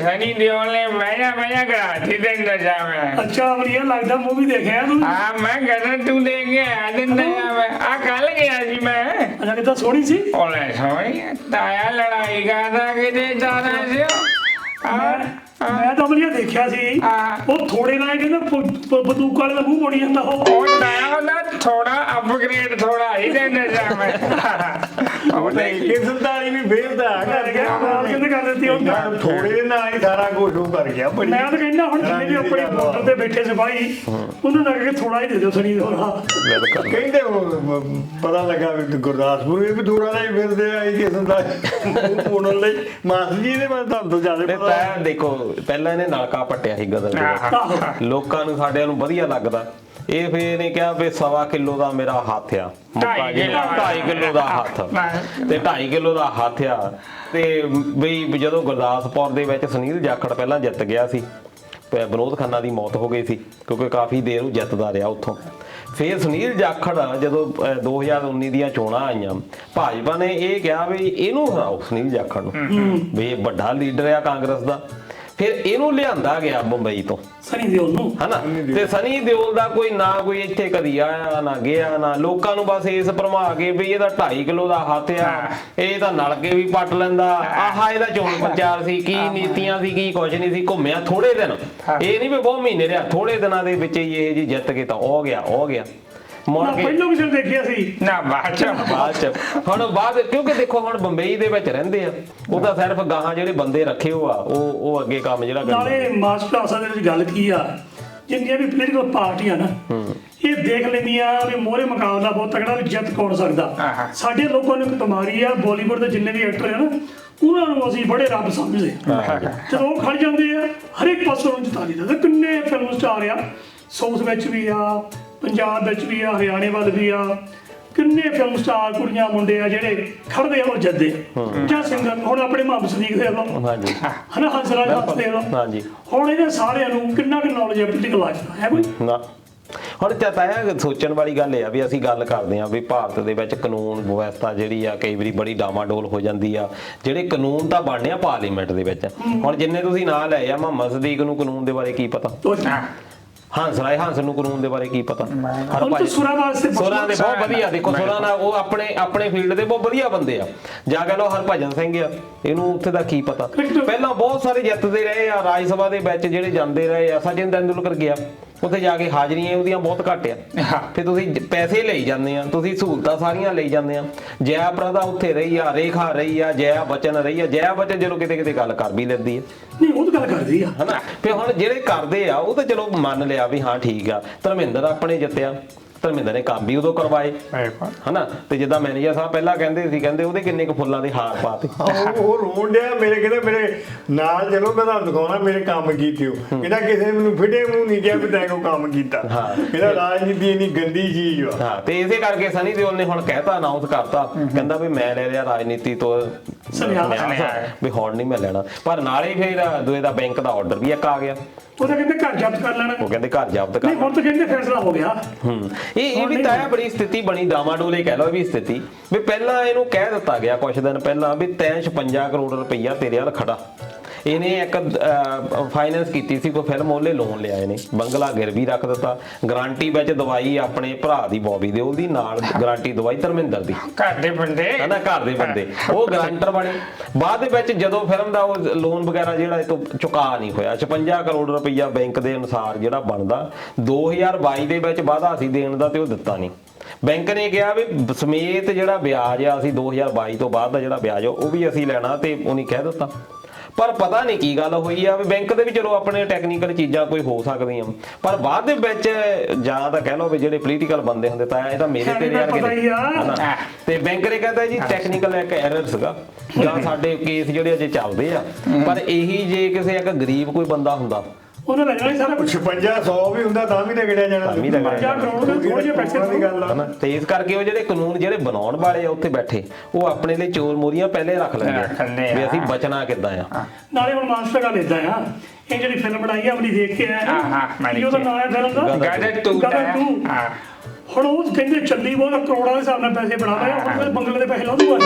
सनी देओल ने बहना कराती थी नशा में। अच्छा बढ़िया लगता मूवी देखे तू? हाँ मैं कहता तू देख के आया दिन नशा में। आ कल गया जी मैं। अच्छा कितना सोनी सी? ओले सोनी ताया लड़ाई का था कि जाना से मैं ਤਾਂ ਵਧੀਆ ਦੇਖਿਆ ਸੀ ਉਹ ਥੋੜੇ ਨਾਲ ਕਹਿੰਦਾ ਬੰਦੂਕ ਵਾਲੇ ਦਾ ਮੂੰਹ ਮੋੜੀ ਜਾਂਦਾ ਉਹ ਤਾਇਆ ਨਾ ਥੋੜਾ ਅਪਗ੍ਰੇਡ ਥੋੜਾ ਹੀ ਦੇ ਨਸ਼ਾ ਮੈਂ ਉਹ ਨਹੀਂ ਕਿ ਸੰਤਾਲੀ ਵੀ ਫੇਰਦਾ ਕਰ ਗਿਆ ਕਹਿੰਦੇ ਕਰ ਦਿੱਤੀ ਉਹ ਥੋੜੇ ਨਾਲ ਹੀ ਸਾਰਾ ਕੁਝ ਉਹ ਕਰ ਗਿਆ ਬੜੀ ਮੈਂ ਤਾਂ ਕਹਿੰਦਾ ਹੁਣ ਜਿੰਨੇ ਵੀ ਆਪਣੇ ਬਾਰਡਰ ਤੇ ਬੈਠੇ ਸਿਪਾਹੀ ਉਹਨੂੰ ਲੱਗ ਕੇ ਥੋੜਾ ਹੀ ਦੇ ਦਿਓ ਸਣੀ ਥੋੜਾ ਕਹਿੰਦੇ ਪਤਾ ਲੱਗਾ ਵੀ ਗੁਰਦਾਸਪੁਰ ਵੀ ਥੋੜਾ ਜਿਹਾ ਹੀ ਫਿਰਦੇ ਆ ਇਹ ਸੰਤਾਲੀ ਪੁਣਨ ਲਈ ਮਾਸਟਰ ਜੀ ਦੇ ਮੈਂ ਤੁਹਾਨੂੰ ਤੋਂ ਜ਼ਿਆਦਾ ਪਤਾ ਦੇਖੋ ਪਹਿਲਾਂ ਇਹਨੇ ਨਲਕਾ ਪੱਟਿਆ ਸੀ ਗਦਰ ਦੇ ਵਿੱਚ ਲੋਕਾਂ ਨੂੰ ਸਾਡਿਆਂ ਨੂੰ ਵਧੀਆ ਲੱਗਦਾ ਇਹ ਫੇਰ ਇਹਨੇ ਕਿਹਾ ਵੀ 1.25 ਕਿਲੋ ਦਾ ਮੇਰਾ ਹੱਥ ਆ 2.5 ਕਿਲੋ ਦਾ ਹੱਥ ਤੇ 2.5 ਕਿਲੋ ਦਾ ਹੱਥ ਆ ਤੇ ਬਈ ਜਦੋਂ ਗੁਰਦਾਸਪੁਰ ਦੇ ਵਿੱਚ ਸੁਨੀਲ ਜਾਖੜ ਪਹਿਲਾਂ ਜਿੱਤ ਗਿਆ ਸੀ ਵਿਨੋਦ ਖੰਨਾ ਦੀ ਮੌਤ ਹੋ ਗਈ ਸੀ ਕਿਉਂਕਿ ਕਾਫੀ ਦੇਰ ਉਹ ਜਿੱਤਦਾ ਰਿਹਾ ਉੱਥੋਂ ਫਿਰ ਸੁਨੀਲ ਜਾਖੜ ਜਦੋਂ 2019 ਦੀਆਂ ਚੋਣਾਂ ਆਈਆਂ ਭਾਜਪਾ ਨੇ ਇਹ ਕਿਹਾ ਵੀ ਇਹਨੂੰ ਹਰਾਓ ਸੁਨੀਲ ਜਾਖੜ ਨੂੰ ਵੀ ਇਹ ਵੱਡਾ ਲੀਡਰ ਆ ਕਾਂਗਰਸ ਦਾ ਫਿਰ ਇਹਨੂੰ ਲਿਆਂਦਾ ਗਿਆ ਮੁੰਬਈ ਤੋਂ ਸਨੀ ਦਿਓਲ ਨੂੰ ਹਨਾ ਤੇ ਸਨੀ ਦਿਓਲ ਦਾ ਕੋਈ ਇੱਥੇ ਕਦੀ ਆਇਆ ਨਾ ਗਿਆ ਨਾ ਲੋਕਾਂ ਨੂੰ ਬਸ ਇਸ ਭਰਮਾ ਕੇ ਵੀ ਇਹਦਾ 2.5 ਕਿਲੋ ਦਾ ਹੱਥ ਆ ਇਹ ਤਾਂ ਨਲਕੇ ਵੀ ਪੱਟ ਲੈਂਦਾ ਆਹ ਇਹਦਾ ਚੋਣ ਪ੍ਰਚਾਰ ਸੀ ਕੀ ਨੀਤੀਆਂ ਸੀ ਕੀ ਕੁਝ ਨਹੀਂ ਸੀ ਘੁੰਮਿਆ ਥੋੜੇ ਦਿਨ ਇਹ ਨਹੀਂ ਵੀ ਬਹੁਤ ਮਹੀਨੇ ਰਿਹਾ ਥੋੜੇ ਦਿਨਾਂ ਦੇ ਵਿੱਚ ਹੀ ਇਹ ਜੀ ਜਿੱਤ ਕੇ ਤਾਂ ਹੋ ਗਿਆ ਮੁੜ ਕੇ ਪਹਿਲਾਂ ਕਿਸੇ ਨੇ ਦੇਖਿਆ ਸੀ ਨਾ ਬਾਅਦ ਚ ਹੁਣ ਬਾਅਦ ਕਿਉਂਕਿ ਦੇਖੋ ਹੁਣ ਬੰਬਈ ਦੇ ਵਿੱਚ ਰਹਿੰਦੇ ਆ ਉਹ ਤਾਂ ਸਿਰਫ ਗਾਹਾਂ ਜਿਹੜੇ ਬੰਦੇ ਰੱਖੇ ਹੋ ਆ ਉਹ ਅੱਗੇ ਕੰਮ ਜਿਹੜਾ ਨਾਲੇ ਮਾਸਟਰ ਆਸਾ ਦੇ ਵਿੱਚ ਗੱਲ ਕੀ ਆ ਜਿੰਨੀਆਂ ਵੀ ਪੋਲੀਟੀਕਲ ਪਾਰਟੀਆਂ ਨਾ ਇਹ ਦੇਖ ਲੈਂਦੀਆਂ ਵੀ ਮੋਹਰੇ ਮੁਕਾਬਲਾ ਬਹੁਤ ਤਕੜਾ ਵੀ ਜਿੱਤ ਕੌਣ ਸਕਦਾ ਸਾਡੇ ਲੋਕਾਂ ਨੂੰ ਇੱਕ ਬਿਮਾਰੀ ਆ ਬਾਲੀਵੁੱਡ ਦੇ ਜਿੰਨੇ ਵੀ ਐਕਟਰ ਆ ਨਾ ਉਹਨਾਂ ਨੂੰ ਅਸੀਂ ਬੜੇ ਰੱਬ ਸਮਝਦੇ ਜਦੋਂ ਉਹ ਖੜ ਜਾਂਦੇ ਆ ਹਰੇਕ ਪਾਸੋਂ ਨੂੰ ਜਿਤਾ ਦਿੰਦੇ ਤੇ ਕਿੰਨੇ ਫਿਲਮ ਸਟਾਰ ਆ ਸਾਊਥ ਵਿੱਚ ਵੀ ਆ ਪੰਜਾਬ ਵਿੱਚ ਵੀ ਆ ਹਰਿਆਣੇ ਵੱਲ ਵੀ ਆ ਕਿੰਨੇ ਫਿਲਮ ਸਟਾਰ ਕੁੜੀਆਂ ਮੁੰਡੇ ਆ ਜਿਹੜੇ ਖੜਦੇ ਆ ਉਹ ਜਿੱਤਦੇ ਜਾਂ ਸਿੰਗਰ ਹੁਣ ਆਪਣੇ ਮੁਹੰਮਦ ਸਦੀਕ ਦੇ ਲਓ ਹਾਂਜੀ ਹਨਾ ਹੰਸਰਾਜ ਹੱਸ ਦੇ ਲਓ ਹਾਂਜੀ ਹੁਣ ਇਹਨਾਂ ਸਾਰਿਆਂ ਨੂੰ ਕਿੰਨਾ ਕੁ ਨੌਲੇਜ ਹੈ ਪੋਲੀਟੀਕਲ ਲਾਈਫ ਦਾ ਹੈ ਕੋਈ ਨਾ ਹੁਣ ਚਾਹਤਾ ਸੋਚਣ ਵਾਲੀ ਗੱਲ ਇਹ ਆ ਵੀ ਅਸੀਂ ਗੱਲ ਕਰਦੇ ਆ ਵੀ ਭਾਰਤ ਦੇ ਵਿੱਚ ਕਾਨੂੰਨ ਵਿਵਸਥਾ ਜਿਹੜੀ ਆ ਕਈ ਵਾਰੀ ਬੜੀ ਡਾਮਾਡੋਲ ਹੋ ਜਾਂਦੀ ਆ ਜਿਹੜੇ ਕਾਨੂੰਨ ਤਾਂ ਬਣਨੇ ਆ ਪਾਰਲੀਮੈਂਟ ਦੇ ਵਿੱਚ ਹੁਣ ਜਿੰਨੇ ਤੁਸੀਂ ਨਾਂ ਲਏ ਆ ਮੁਹੰਮਦ ਸਦੀਕ ਨੂੰ ਕਾਨੂੰਨ ਦੇ ਬਾਰੇ ਕੀ ਪਤਾ ਹੰਸ ਨੂੰ ਕਾਨੂੰਨ ਦੇ ਬਾਰੇ ਕੀ ਪਤਾ ਸੁਰਾਂ ਦੇ ਬਹੁਤ ਵਧੀਆ ਦੇਖੋ ਸੁਰਾਂ ਨਾਲ ਉਹ ਆਪਣੇ ਫੀਲਡ ਦੇ ਬਹੁਤ ਵਧੀਆ ਬੰਦੇ ਆ ਜਾ ਕੇ ਲੋ ਹਰਭਜਨ ਸਿੰਘ ਆ ਇਹਨੂੰ ਉੱਥੇ ਦਾ ਕੀ ਪਤਾ ਪਹਿਲਾਂ ਬਹੁਤ ਸਾਰੇ ਜਿੱਤਦੇ ਰਹੇ ਆ ਰਾਜ ਸਭਾ ਦੇ ਵਿੱਚ ਜਿਹੜੇ ਜਾਂਦੇ ਰਹੇ ਆ ਸਚਿਨ ਤੇਂਦੁਲਕਰ ਗਿਆ ਉੱਥੇ ਜਾ ਕੇ ਹਾਜ਼ਰੀਆਂ ਉਹਦੀਆਂ ਬਹੁਤ ਘੱਟ ਆ ਫਿਰ ਤੁਸੀਂ ਪੈਸੇ ਲਈ ਜਾਂਦੇ ਆ ਤੁਸੀਂ ਸਹੂਲਤਾਂ ਸਾਰੀਆਂ ਲਈ ਜਾਂਦੇ ਆ ਜया ਪ੍ਰਦਾ ਉੱਥੇ ਰਹੀ ਆ ਰੇਖਾ ਰਹੀ ਆ ਜया ਬਚਨ ਰਹੀ ਆ ਜया ਬਚਨ ਜਦੋਂ ਕਿਤੇ ਗੱਲ ਕਰ ਵੀ ਲੈਂਦੀ ਆ ਨਹੀਂ ਉਹ ਤਾਂ ਗੱਲ ਕਰਦੀ ਆ ਹਨਾ ਫਿਰ ਹੁਣ ਜਿਹੜੇ ਕਰਦੇ ਆ ਉਹ ਤਾਂ ਚਲੋ ਮੰਨ ਲਿਆ ਵੀ ਹਾਂ ਠੀਕ ਆ ਧਰਮਿੰਦਰ ਆਪਣੇ ਜਿੱਤਿਆ ਧਰਮਿੰਦਰ ਨੇ ਕੰਮ ਵੀ ਉਦੋਂ ਕਰਵਾਏ ਹਨਾ ਤੇ ਜਿੱਦਾਂ ਮੈਨੇਜਰ ਸਾਹਿਬ ਪਹਿਲਾਂ ਕਹਿੰਦੇ ਉਹਦੇ ਕਿੰਨੇ ਕੁ ਫੁੱਲਾਂ ਦੇ ਹਾਰ ਪਾਤੇ ਉਹ ਰੋਣ ਡਿਆ ਮੇਰੇ ਨਾਲ ਚਲੋ ਮੈਂ ਤੁਹਾਨੂੰ ਦਿਖਾਉਣਾ ਮੇਰੇ ਕੰਮ ਕੀਤੇ ਹੋ ਇਹਦਾ ਕਿਸੇ ਨੇ ਮੈਨੂੰ ਫਿੱਟੇ ਮੂੰਹ ਨਹੀਂ ਕਿਹਾ ਵੀ ਤੈਂ ਕੋ ਕੰਮ ਕੀਤਾ ਇਹਦਾ ਰਾਜਨੀਤੀ ਇੰਨੀ ਗੰਦੀ ਚੀਜ਼ ਆ ਹਾਂ ਤੇ ਇਸੇ ਕਰਕੇ ਸਨੀ ਦਿਓਲ ਨੇ ਹੁਣ ਕਹਿਤਾ ਅਨਾਉਂਸ ਕਰਤਾ ਕਹਿੰਦਾ ਵੀ ਮੈਂ ਲੈ ਲਿਆ ਰਾਜਨੀਤੀ ਤੋਂ ਵੀ ਹੁਣ ਨਹੀਂ ਮੈਂ ਲੈਣਾ ਪਰ ਨਾਲੇ ਫਿਰ ਦੂਏ ਦਾ ਬੈਂਕ ਦਾ ਆਰਡਰ ਵੀ ਇੱਕ ਆ ਗਿਆ ਉਹ ਤਾਂ ਕਹਿੰਦੇ ਘਰ ਜ਼ਬਤ ਕਰ ਲੈਣਾ ਉਹ ਕਹਿੰਦੇ ਘਰ ਜ਼ਬਤ ਕਰ ਨਹੀਂ ਹੁਣ ਤਾਂ ਕਹਿੰਦੇ ਫੈਸਲਾ ਹੋ ਗਿਆ ਇਹ ਵੀ ਤਾਂ ਬੜੀ ਸਥਿਤੀ ਬਣੀ ਡਾਮਾਡੋਲੇ ਕਹਿ ਲਓ ਵੀ ਸਥਿਤੀ ਵੀ ਪਹਿਲਾਂ ਇਹਨੂੰ ਕਹਿ ਦਿੱਤਾ ਗਿਆ ਕੁਝ ਦਿਨ ਪਹਿਲਾਂ ਵੀ ਤੈਂ 56 ਕਰੋੜ ਰੁਪਈਆ ਤੇਰੇ ਵੱਲ ਖੜਾ ਇਹਨੇ ਇੱਕ ਫਾਈਨੈਂਸ ਕੀਤੀ ਸੀ ਕੋਈ ਫਿਲਮ ਉਹਲੇ ਲੋਨ ਲਿਆ ਇਹਨੇ ਬੰਗਲਾ ਗਿਰਵੀ ਰੱਖ ਦਿੱਤਾ ਗਾਰੰਟੀ ਵਿੱਚ ਦਵਾਈ ਆਪਣੇ ਭਰਾ ਦੀ ਬੌਬੀ ਦੇ ਉਹਦੀ ਨਾਲ ਗਾਰੰਟੀ ਦਵਾਈ ਧਰਮਿੰਦਰ ਦੀ ਘਰ ਦੇ ਬੰਦੇ ਹਨਾ ਘਰ ਦੇ ਬੰਦੇ ਉਹ ਗਾਰੰਟਰ ਬਣੇ ਬਾਅਦ ਦੇ ਵਿੱਚ ਜਦੋਂ ਫਿਲਮ ਦਾ ਉਹ ਲੋਨ ਵਗੈਰਾ ਜਿਹੜਾ ਇਹ ਤੋਂ ਚੁਕਾ ਨਹੀਂ ਹੋਇਆ 56 ਕਰੋੜ ਰੁਪਈਆ ਬੈਂਕ ਦੇ ਅਨੁਸਾਰ ਜਿਹੜਾ ਬਣਦਾ 2022 ਦੇ ਵਿੱਚ ਵਾਅਦਾ ਸੀ ਦੇਣ ਦਾ ਤੇ ਉਹ ਦਿੱਤਾ ਨਹੀਂ ਬੈਂਕ ਨੇ ਕਿਹਾ ਵੀ ਸਮੇਤ ਜਿਹੜਾ ਵਿਆਜ ਆ ਅਸੀਂ 2022 ਤੋਂ ਬਾਅਦ ਦਾ ਜਿਹੜਾ ਵਿਆਜ ਉਹ ਵੀ ਅਸੀਂ ਲੈਣਾ ਤੇ ਉਹਨੇ ਕਹਿ ਦਿੱਤਾ ਪਰ ਪਤਾ ਨਹੀਂ ਕੀ ਗੱਲ ਹੋਈ ਆ ਵੀ ਬੈਂਕ ਦੇ ਵੀ ਚਲੋ ਆਪਣੇ ਟੈਕਨੀਕਲ ਚੀਜ਼ਾਂ ਕੋਈ ਹੋ ਸਕਦੀਆਂ ਪਰ ਬਾਅਦ ਦੇ ਵਿੱਚ ਜਾਂ ਤਾਂ ਕਹਿ ਲਓ ਵੀ ਜਿਹੜੇ ਪੋਲੀਟੀਕਲ ਬੰਦੇ ਹੁੰਦੇ ਤਾਂ ਇਹ ਤਾਂ ਮੇਰੇ ਤੇ ਯਾਰ ਤੇ ਬੈਂਕ ਨੇ ਕਹਿੰਦਾ ਜੀ ਟੈਕਨੀਕਲ ਇੱਕ ਐਰਰ ਸੀਗਾ ਜਾਂ ਸਾਡੇ ਕੇਸ ਜਿਹੜੇ ਅਜੇ ਚੱਲਦੇ ਆ ਪਰ ਇਹੀ ਜੇ ਕਿਸੇ ਇੱਕ ਗਰੀਬ ਕੋਈ ਬੰਦਾ ਹੁੰਦਾ ਉਹਨਾਂ ਲੈ ਜਾਣਾ ਸਾਰਾ ਕੁਝ 56 ਵੀ ਹੁੰਦਾ ਤਾਂ ਵੀ ਰਗੜਿਆ ਜਾਣਾ 50 ਕਰੋੜ ਦੇ ਥੋੜੇ ਜਿਹੇ ਪੈਸੇ ਦੀ ਗੱਲ ਆ ਤੇ ਇਸ ਕਰਕੇ ਉਹ ਜਿਹੜੇ ਕਾਨੂੰਨ ਜਿਹੜੇ ਬਣਾਉਣ ਵਾਲੇ ਆ ਉੱਥੇ ਬੈਠੇ ਉਹ ਆਪਣੇ ਲਈ ਚੋਰ ਮੋਰੀਆਂ ਪਹਿਲੇ ਰੱਖ ਲੈਂਦੇ ਵੀ ਅਸੀਂ ਬਚਣਾ ਕਿੱਦਾਂ ਆ ਨਾਲੇ ਹੁਣ ਮਾਸਟਰ ਗੱਲ ਇਦਾਂ ਆ ਇਹ ਜਿਹੜੀ ਫਿਲਮ ਬਣਾਈ ਆ ਆਪਣੀ ਦੇਖ ਕੇ ਆਇਆ ਉਹਦਾ ਨਾਮ ਹੈ ਫਿਲਮ ਦਾ ਗਦਰ 2 ਹੁਣ ਉਹ ਕਹਿੰਦੇ ਚੱਲੀ ਬਹੁਤ ਕਰੋੜਾਂ ਦੇ ਹਿਸਾਬ ਨਾਲ ਪੈਸੇ ਬਣਾ ਰਹੇ ਹੁਣ ਤਾਂ ਬੰਗਲੇ ਦੇ ਪੈਸੇ ਲਾ ਦੂਗਾ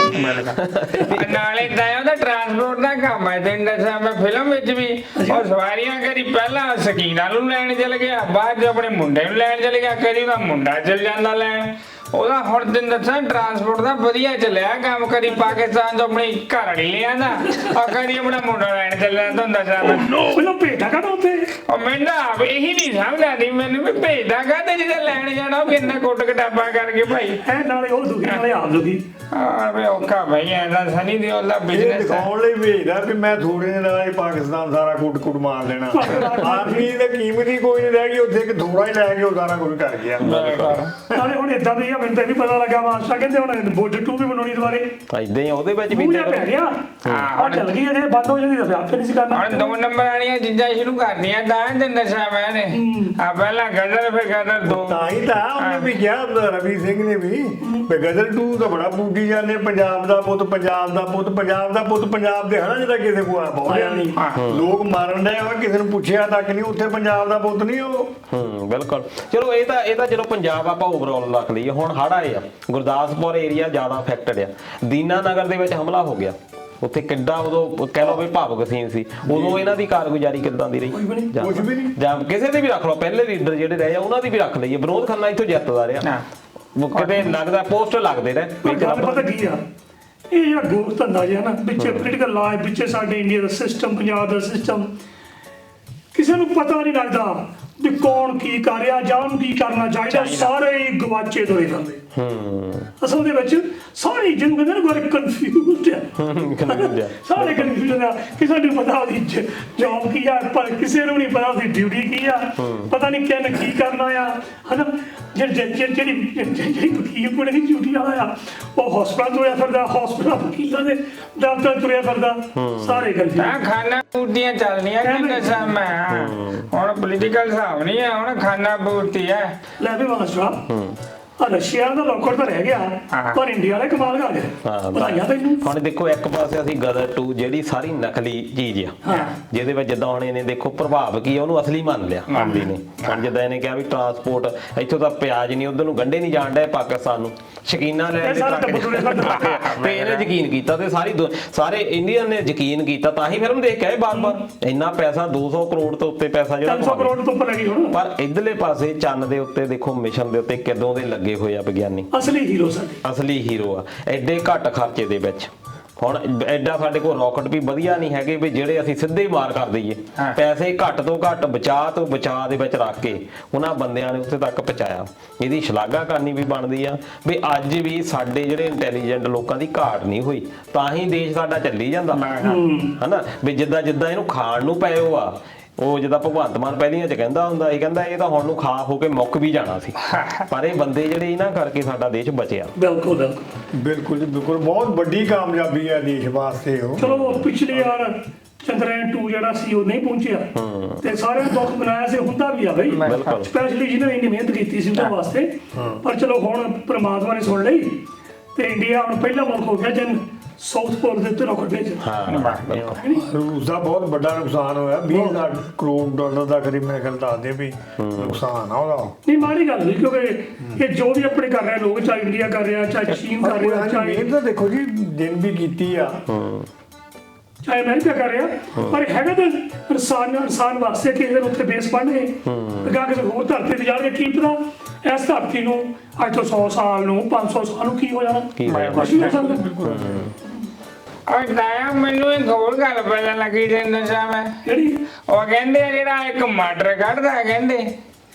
ਨਾਲੇ ਤਾਂ ਉਹਦਾ ਟਰਾਂਸਪੋਰਟ ਦਾ ਕੰਮ ਹੈ ਤੈਨੂੰ ਦੱਸਾਂ ਮੈਂ ਫਿਲਮ ਵਿੱਚ ਵੀ ਉਹ ਸਵਾਰੀਆਂ ਕਰੀ ਪਹਿਲਾਂ ਸਕੀਨਾ ਨੂੰ ਲੈਣ ਚਲ ਗਿਆ ਬਾਅਦ ਚ ਆਪਣੇ ਮੁੰਡੇ ਨੂੰ ਲੈਣ ਚਲ ਗਿਆ ਕਦੀ ਉਹਦਾ ਮੁੰਡਾ ਚਲ ਜਾਂਦਾ ਲੈਣ ਉਹਦਾ ਹੁਣ ਤੈਨੂੰ ਦੱਸਾਂ ਟਰਾਂਸਪੋਰਟ ਦਾ ਵਧੀਆ ਚੱਲਿਆ ਕੰਮ ਕਦੀ ਪਾਕਿਸਤਾਨ ਤੋਂ ਆਪਣੀ ਘਰ ਵਾਲੀ ਲਿਆਂਦਾ ਆ ਕਦੀ ਆਪਣਾ ਮੁੰਡਾ ਲੈਣ ਚੱਲਿਆ ਤੁਹਾਨੂੰ ਦੱਸਾਂ ਮੈਂ ਪਹਿਲਾਂ ਭੇਟਾ ਕਾਹਦਾ ਉੱਥੇ ਉਹ ਮੈਨੂੰ ਆਪ ਇਹੀ ਨਹੀਂ ਸਮਝ ਆਉਂਦੀ ਮੈਨੂੰ ਵੀ ਭੇਜਦਾ ਕਾਹਤੇ ਜਿਹਦੇ ਲੈਣ ਜਾਣਾ ਉਹ ਕਿੰਨਾ ਕੁੱਟ ਕਟਾਪਾ ਕਰਕੇ ਭਾਈ ਐ ਨਾਲੇ ਉਹ ਦੁਖੀ ਨਾਲੇ ਆਪ ਦੁਖੀ ਆ ਵੇ ਔਖਾ ਭਾਈ ਐਦਾ ਸਨੀ ਦਿਓਲ ਦਾ ਇਹ ਬਿਜ਼ਨਸ ਦਿਖਾਉਣ ਲਈ ਭੇਜਦਾ ਵੀ ਮੈਂ ਥੋੜੇ ਦਿਨ ਨਾਲ ਹੀ ਪਾਕਿਸਤਾਨ ਸਾਰਾ ਕੁੱਟ ਮਾਰ ਦੇਣਾ ਆਰਮੀ ਦੀ ਕੀਮਤ ਹੀ ਕੋਈ ਨਹੀਂ ਰਹਿ ਗਈ ਉੱਥੇ ਇੱਕ ਥੋੜਾ ਹੀ ਲੈ ਕੇ ਉਹ ਸਾਰਾ ਕੁਝ ਕਰ ਗਿਆ ਨਾਲੇ ਹੁਣ ਇਦਾਂ ਦੀ ਆ ਮੈਨੂੰ ਤਾਂ ਇਹ ਵੀ ਪਤਾ ਲੱਗਾ ਮਾਸਟਰ ਕਹਿੰਦੇ ਹੁਣ ਬੋਰਡ 2 ਵੀ ਬਣਾਉਣੀ ਦੁਬਾਰੇ ਇਦਾਂ ਹੀ ਉਹਦੇ ਵਿੱਚ ਵੀ ਮੂਹਰੇ ਪੈ ਗਿਆ ਹਾਂ ਚੱਲ ਗਈ ਜੇ ਬੰਦ ਹੋ ਜਾਂਦੀ ਤਾਂ ਫਿਰ ਆਪੇ ਨਹੀਂ ਸੀ ਕਰਨਾ ਹੁਣ 2 ਨੰਬਰ ਵਾਲੀਆਂ ਚੀਜ਼ਾਂ ਸ਼ੁਰੂ ਕਰਨੀਆਂ ਤਾਂ ਤੇ ਨਸ਼ਾ ਮੈਂ ਨੇ ਆ ਪਹਿਲਾਂ ਗਜ਼ਲ ਫਿਰ ਗਜ਼ਲ 2 ਤਾਂ ਹੀ ਤਾਂ ਉਹਨੇ ਵੀ ਕਿਹਾ ਰਵੀ ਸਿੰਘ ਨੇ ਵੀ ਗਜ਼ਲ 2 ਤਾਂ ਬੜਾ ਪੂਜੀ ਜਾਂਦੇ ਪੰਜਾਬ ਦਾ ਪੁੱਤ ਪੰਜਾਬ ਦਾ ਪੁੱਤ ਪੰਜਾਬ ਦਾ ਪੁੱਤ ਪੰਜਾਬ ਦੇ ਹਨਾ ਜਿਹੜਾ ਕਿਸੇ ਕੋ ਬਹੁਤ ਨਹੀਂ ਲੋਕ ਮਾਰਨ ਡਏ ਹੋਏ ਕਿਸੇ ਨੂੰ ਪੁੱਛਿਆ ਤੱਕ ਨਹੀਂ ਉੱਥੇ ਪੰਜਾਬ ਦਾ ਪੁੱਤ ਨਹੀਂ ਉਹ ਬਿਲਕੁਲ ਚਲੋ ਇਹ ਤਾਂ ਚਲੋ ਪੰਜਾਬ ਆਪਾਂ ਓਵਰਆਲ ਰੱਖ ਲਈਏ ਹੁਣ ਹੜ੍ਹ ਆਏ ਆ ਗੁਰਦਾਸਪੁਰ ਏਰੀਆ ਜ਼ਿਆਦਾ ਅਫੈਕਟਡ ਆ ਦੀਨਾ ਨਗਰ ਦੇ ਵਿੱਚ ਹਮਲਾ ਹੋ ਗਿਆ ਉੱਥੇ ਕਿੱਡਾ ਉਦੋਂ ਕਹਿ ਲਓ ਵੀ ਭਾਵੁਕ ਸੀਨ ਸੀ ਉਦੋਂ ਇਹਨਾਂ ਦੀ ਕਾਰਗੁਜ਼ਾਰੀ ਕਿੱਦਾਂ ਦੀ ਰਹੀ ਕੁਝ ਵੀ ਨਹੀਂ ਜਾਂ ਕਿਸੇ ਦੇ ਵੀ ਰੱਖ ਲਓ ਪਹਿਲੇ ਲੀਡਰ ਜਿਹੜੇ ਰਹੇ ਆ ਉਹਨਾਂ ਦੀ ਵੀ ਰੱਖ ਲਈਏ ਵਿਨੋਦ ਖੰਨਾ ਇੱਥੋਂ ਜਿੱਤਦਾ ਰਿਹਾ ਕਿਤੇ ਲੱਗਦਾ ਪੋਸਟ ਲੱਗਦੇ ਰਹੇ ਗੱਲ ਪਤਾ ਕੀ ਆ ਇਹ ਜਿਹੜਾ ਗੋਲ ਧੰਦਾ ਜਿਹਾ ਨਾ ਵਿੱਚੇ ਪੋਲੀਟੀਕਲ ਲਾ ਵਿੱਚੇ ਸਾਡੇ ਇੰਡੀਆ ਦਾ ਸਿਸਟਮ ਪੰਜਾਬ ਦਾ ਸਿਸਟਮ ਕਿਸੇ ਨੂੰ ਪਤਾ ਨਹੀਂ ਲੱਗਦਾ ਵੀ ਕੌਣ ਕੀ ਕਰ ਰਿਹਾ ਜਾਂ ਉਹਨੂੰ ਕੀ ਕਰਨਾ ਚਾਹੀਦਾ ਸਾਰੇ ਹੀ ਗਵਾਚੇ ਤੁਰੇ ਫਿਰਦੇ ਅਸਲ ਦੇ ਵਿੱਚ ਸਾਰੇ ਜਿਹਨੂੰ ਕਹਿੰਦੇ ਨਾ ਗੋਰੇ ਕਨਫਿਊਜ਼ਡ ਆ ਸਾਰੇ ਕਨਫਿਊਜ਼ਡ ਆ ਕਿਸੇ ਨੂੰ ਪਤਾ ਉਹਦੀ ਜੌਬ ਕੀ ਆ ਪਰ ਕਿਸੇ ਨੂੰ ਨਹੀਂ ਪਤਾ ਉਹਦੀ ਡਿਊਟੀ ਕੀ ਆ ਪਤਾ ਨਹੀਂ ਕਿਹਨੇ ਕੀ ਕਰਨਾ ਆ ਹਨਾ ਜਿਹੜੀ ਵਕੀਲ ਕੋਲੇ ਦੀ ਡਿਊਟੀ ਵਾਲਾ ਆ ਉਹ ਹਸਪਤਾਲ ਤੁਰਿਆ ਫਿਰਦਾ ਹਸਪਤਾਲ ਵਕੀਲਾਂ ਦੇ ਦਫ਼ਤਰ ਤੁਰਿਆ ਫਿਰਦਾ ਸਾਰੇ ਕਨਫਿਊਜ਼ ਖਾਨਾ ਪੂਰਤੀਆਂ ਚੱਲਣੀਆਂ ਕਿ ਨਸ਼ਾ ਮੈਂ ਹੁਣ ਪੋਲੀਟੀਕਲ ਹਿਸਾਬ ਨਹੀਂ ਆ ਹੁਣ ਖਾਨਾ ਪੂਰਤੀ ਹੈ ਲੈ ਵੀ ਮਾਸਟਰ ਰਸ਼ੀਆ ਦਾ ਲੋਕਰ ਤਾਂ ਰਹਿ ਗਿਆ ਪਰ ਇੰਡੀਆ ਵਾਲੇ ਕਮਾਲ ਕਰ ਗਏ ਵਧਾਈਆਂ ਤੈਨੂੰ ਹੁਣ ਦੇਖੋ ਇੱਕ ਪਾਸੇ ਅਸੀਂ ਗਦਰ 2 ਜਿਹੜੀ ਸਾਰੀ ਨਕਲੀ ਚੀਜ਼ ਆ ਜਿਹਦੇ ਵਿੱਚ ਜਿੱਦਾਂ ਹੁਣ ਇਹਨੇ ਦੇਖੋ ਪ੍ਰਭਾਵ ਕੀ ਆ ਉਹਨੂੰ ਅਸਲੀ ਮੰਨ ਲਿਆ ਆਂਦੀ ਨੇ ਹੁਣ ਜਿੱਦਾਂ ਇਹਨੇ ਕਿਹਾ ਵੀ ਟਰਾਂਸਪੋਰਟ ਇੱਥੋਂ ਤਾਂ ਪਿਆਜ਼ ਨਹੀਂ ਉਧਰ ਨੂੰ ਗੰਢੇ ਨਹੀਂ ਜਾਣ ਡਿਆ ਪਾਕਿਸਤਾਨ ਨੂੰ ਸ਼ਕੀਨਾ ਲੈ ਤੇ ਇਹਨੇ ਯਕੀਨ ਕੀਤਾ ਤੇ ਸਾਰੇ ਇੰਡੀਅਨ ਨੇ ਯਕੀਨ ਕੀਤਾ ਤਾਂ ਹੀ ਫਿਲਮ ਦੇਖ ਕੇ ਆਏ ਬਾਰ-ਬਾਰ ਇੰਨਾ ਪੈਸਾ 200 ਕਰੋੜ ਤੋਂ ਉੱਤੇ ਪੈਸਾ ਜਿਹੜਾ 300 ਕਰੋੜ ਤੋਂ ਉੱਪਰ ਲੱਗੀ ਹੁਣ ਪਰ ਇਧਰਲੇ ਪਾਸੇ ਚੰਨ ਦੇ ਉੱਤੇ ਦੇਖੋ ਮਿਸ਼ਨ ਦੇ ਉੱਤੇ ਕਿਦੋਂ ਦੇ ਲੱਗੇ ਹੋਏ ਆ ਵਿਗਿਆਨੀ ਅਸਲੀ ਹੀਰੋ ਸਾਡੇ ਅਸਲੀ ਹੀਰੋ ਆ ਐਡੇ ਘੱਟ ਖਰਚੇ ਦੇ ਵਿੱਚ ਹੁਣ ਐਡਾ ਸਾਡੇ ਕੋਲ ਰਾਕਟ ਵੀ ਵਧੀਆ ਨਹੀਂ ਹੈਗੇ ਵੀ ਜਿਹੜੇ ਅਸੀਂ ਸਿੱਧੇ ਮਾਰ ਕਰ ਦਈਏ ਪੈਸੇ ਘੱਟ ਤੋਂ ਘੱਟ ਬਚਾ ਦੇ ਵਿੱਚ ਰੱਖ ਕੇ ਉਹਨਾਂ ਬੰਦਿਆਂ ਨੇ ਉੱਥੇ ਤੱਕ ਪਹੁੰਚਾਇਆ ਇਹਦੀ ਸ਼ਲਾਘਾ ਕਰਨੀ ਵੀ ਬਣਦੀ ਆ ਵੀ ਅੱਜ ਵੀ ਸਾਡੇ ਜਿਹੜੇ ਇੰਟੈਲੀਜੈਂਟ ਲੋਕਾਂ ਦੀ ਘਾਟ ਨਹੀਂ ਹੋਈ ਤਾਂ ਹੀ ਦੇਸ਼ ਸਾਡਾ ਚੱਲੀ ਜਾਂਦਾ ਹਨਾ ਵੀ ਜਿੱਦਾਂ ਇਹਨੂੰ ਖਾਣ ਨੂੰ ਪਏ ਹੋ ਆ ਉਹ ਜਿੱਦਾਂ ਭਗਵੰਤ ਮਾਨ ਪਹਿਲੀਆਂ ਚ ਕਹਿੰਦਾ ਹੁੰਦਾ ਇਹ ਕਹਿੰਦਾ ਇਹ ਤਾਂ ਹੁਣ ਨੂੰ ਖਾ ਹੋ ਕੇ ਮੁੱਕ ਵੀ ਜਾਣਾ ਸੀ ਪਰ ਇਹ ਬੰਦੇ ਜਿਹੜੇ ਇਹਨਾਂ ਕਰਕੇ ਸਾਡਾ ਦੇਸ਼ ਬਚਿਆ ਬਿਲਕੁਲ ਬਹੁਤ ਵੱਡੀ ਕਾਮਯਾਬੀ ਹੈ ਦੇਸ਼ ਵਾਸਤੇ ਉਹ ਚਲੋ ਪਿਛਲੇ ਯਾਰ ਚੰਦਰਯਾਨ 2 ਜਿਹੜਾ ਸੀ ਉਹ ਨਹੀਂ ਪਹੁੰਚਿਆ ਤੇ ਸਾਰਿਆਂ ਨੂੰ ਦੁੱਖ ਬਣਾਇਆ ਸੀ ਹੁੰਦਾ ਵੀ ਆ ਬਈ ਸਪੈਸ਼ਲੀ ਜਿਹਨੇ ਇੰਨੀ ਮਿਹਨਤ ਕੀਤੀ ਸੀ ਉਹਦੇ ਵਾਸਤੇ ਪਰ ਚਲੋ ਹੁਣ ਪ੍ਰਮਾਤਮਾ ਨੇ ਸੁਣ ਲਈ ਤੇ ਇੰਡੀਆ ਹੁਣ ਪਹਿਲਾ ਮੁਲਕ ਹੋ ਗਿਆ ਜਿਹਨ ਸਾਊਥ ਪੋਲ ਦੇ ਉੱਤੇ ਰਾਕਟ ਭੇਜਿਆ ਰੂਸ ਦਾ ਬਹੁਤ ਵੱਡਾ ਨੁਕਸਾਨ ਹੋਇਆ 20,000 ਕਰੋੜ ਡਾਲਰ ਦਾ ਕਰੀਬ ਮੇਰੇ ਖਿਆਲ ਦੱਸਦੇ ਵੀ ਨੁਕਸਾਨ ਆ ਉਹਦਾ ਨਹੀਂ ਮਾੜੀ ਗੱਲ ਨਹੀਂ ਕਿਉਂਕਿ ਇਹ ਜੋ ਵੀ ਆਪਣੇ ਕਰ ਰਹੇ ਲੋਕ ਚਾਹੇ ਇੰਡੀਆ ਕਰ ਰਿਹਾ ਚਾਹੇ ਚੀਨ ਕਰ ਰਿਹਾ ਚਾਹੇ ਇਹ ਤਾਂ ਦੇਖੋ ਜੀ ਦਿਨ ਵੀ ਕੀਤੀ ਆ ਚਾਹੇ ਅਮਰੀਕਾ ਕਰ ਰਿਹਾ ਪਰ ਹੈਗਾ ਤਾਂ ਇਨਸਾਨ ਵਾਸਤੇ ਕਿ ਇਹਦੇ ਉੱਤੇ ਬੇਸ ਬਣ ਗਏ ਅਗਾ ਕਿਸੇ ਹੋਰ ਧਰਤੀ ਤੇ ਜਾਣਗੇ ਕੀ ਪਤਾ ਇਸ ਧਰਤੀ ਨੂੰ ਅੱਜ ਤੋਂ 100 ਸਾਲ ਨੂੰ 500 ਸਾਲ ਨੂੰ ਕੀ ਹੋ ਜਾਣਾ ਕੁਛ ਨਹੀਂ ਹੋ ਸਕਦਾ ਔਰ ਤਾਇਆ ਮੈਨੂੰ ਇੱਕ ਹੋਰ ਗੱਲ ਪਤਾ ਲੱਗੀ ਜੇ ਨਸ਼ਾ ਮੈਂ ਜਿਹੜੀ ਉਹ ਕਹਿੰਦੇ ਜਿਹੜਾ ਇੱਕ ਮਟਰ ਕੱਢਦਾ ਕਹਿੰਦੇ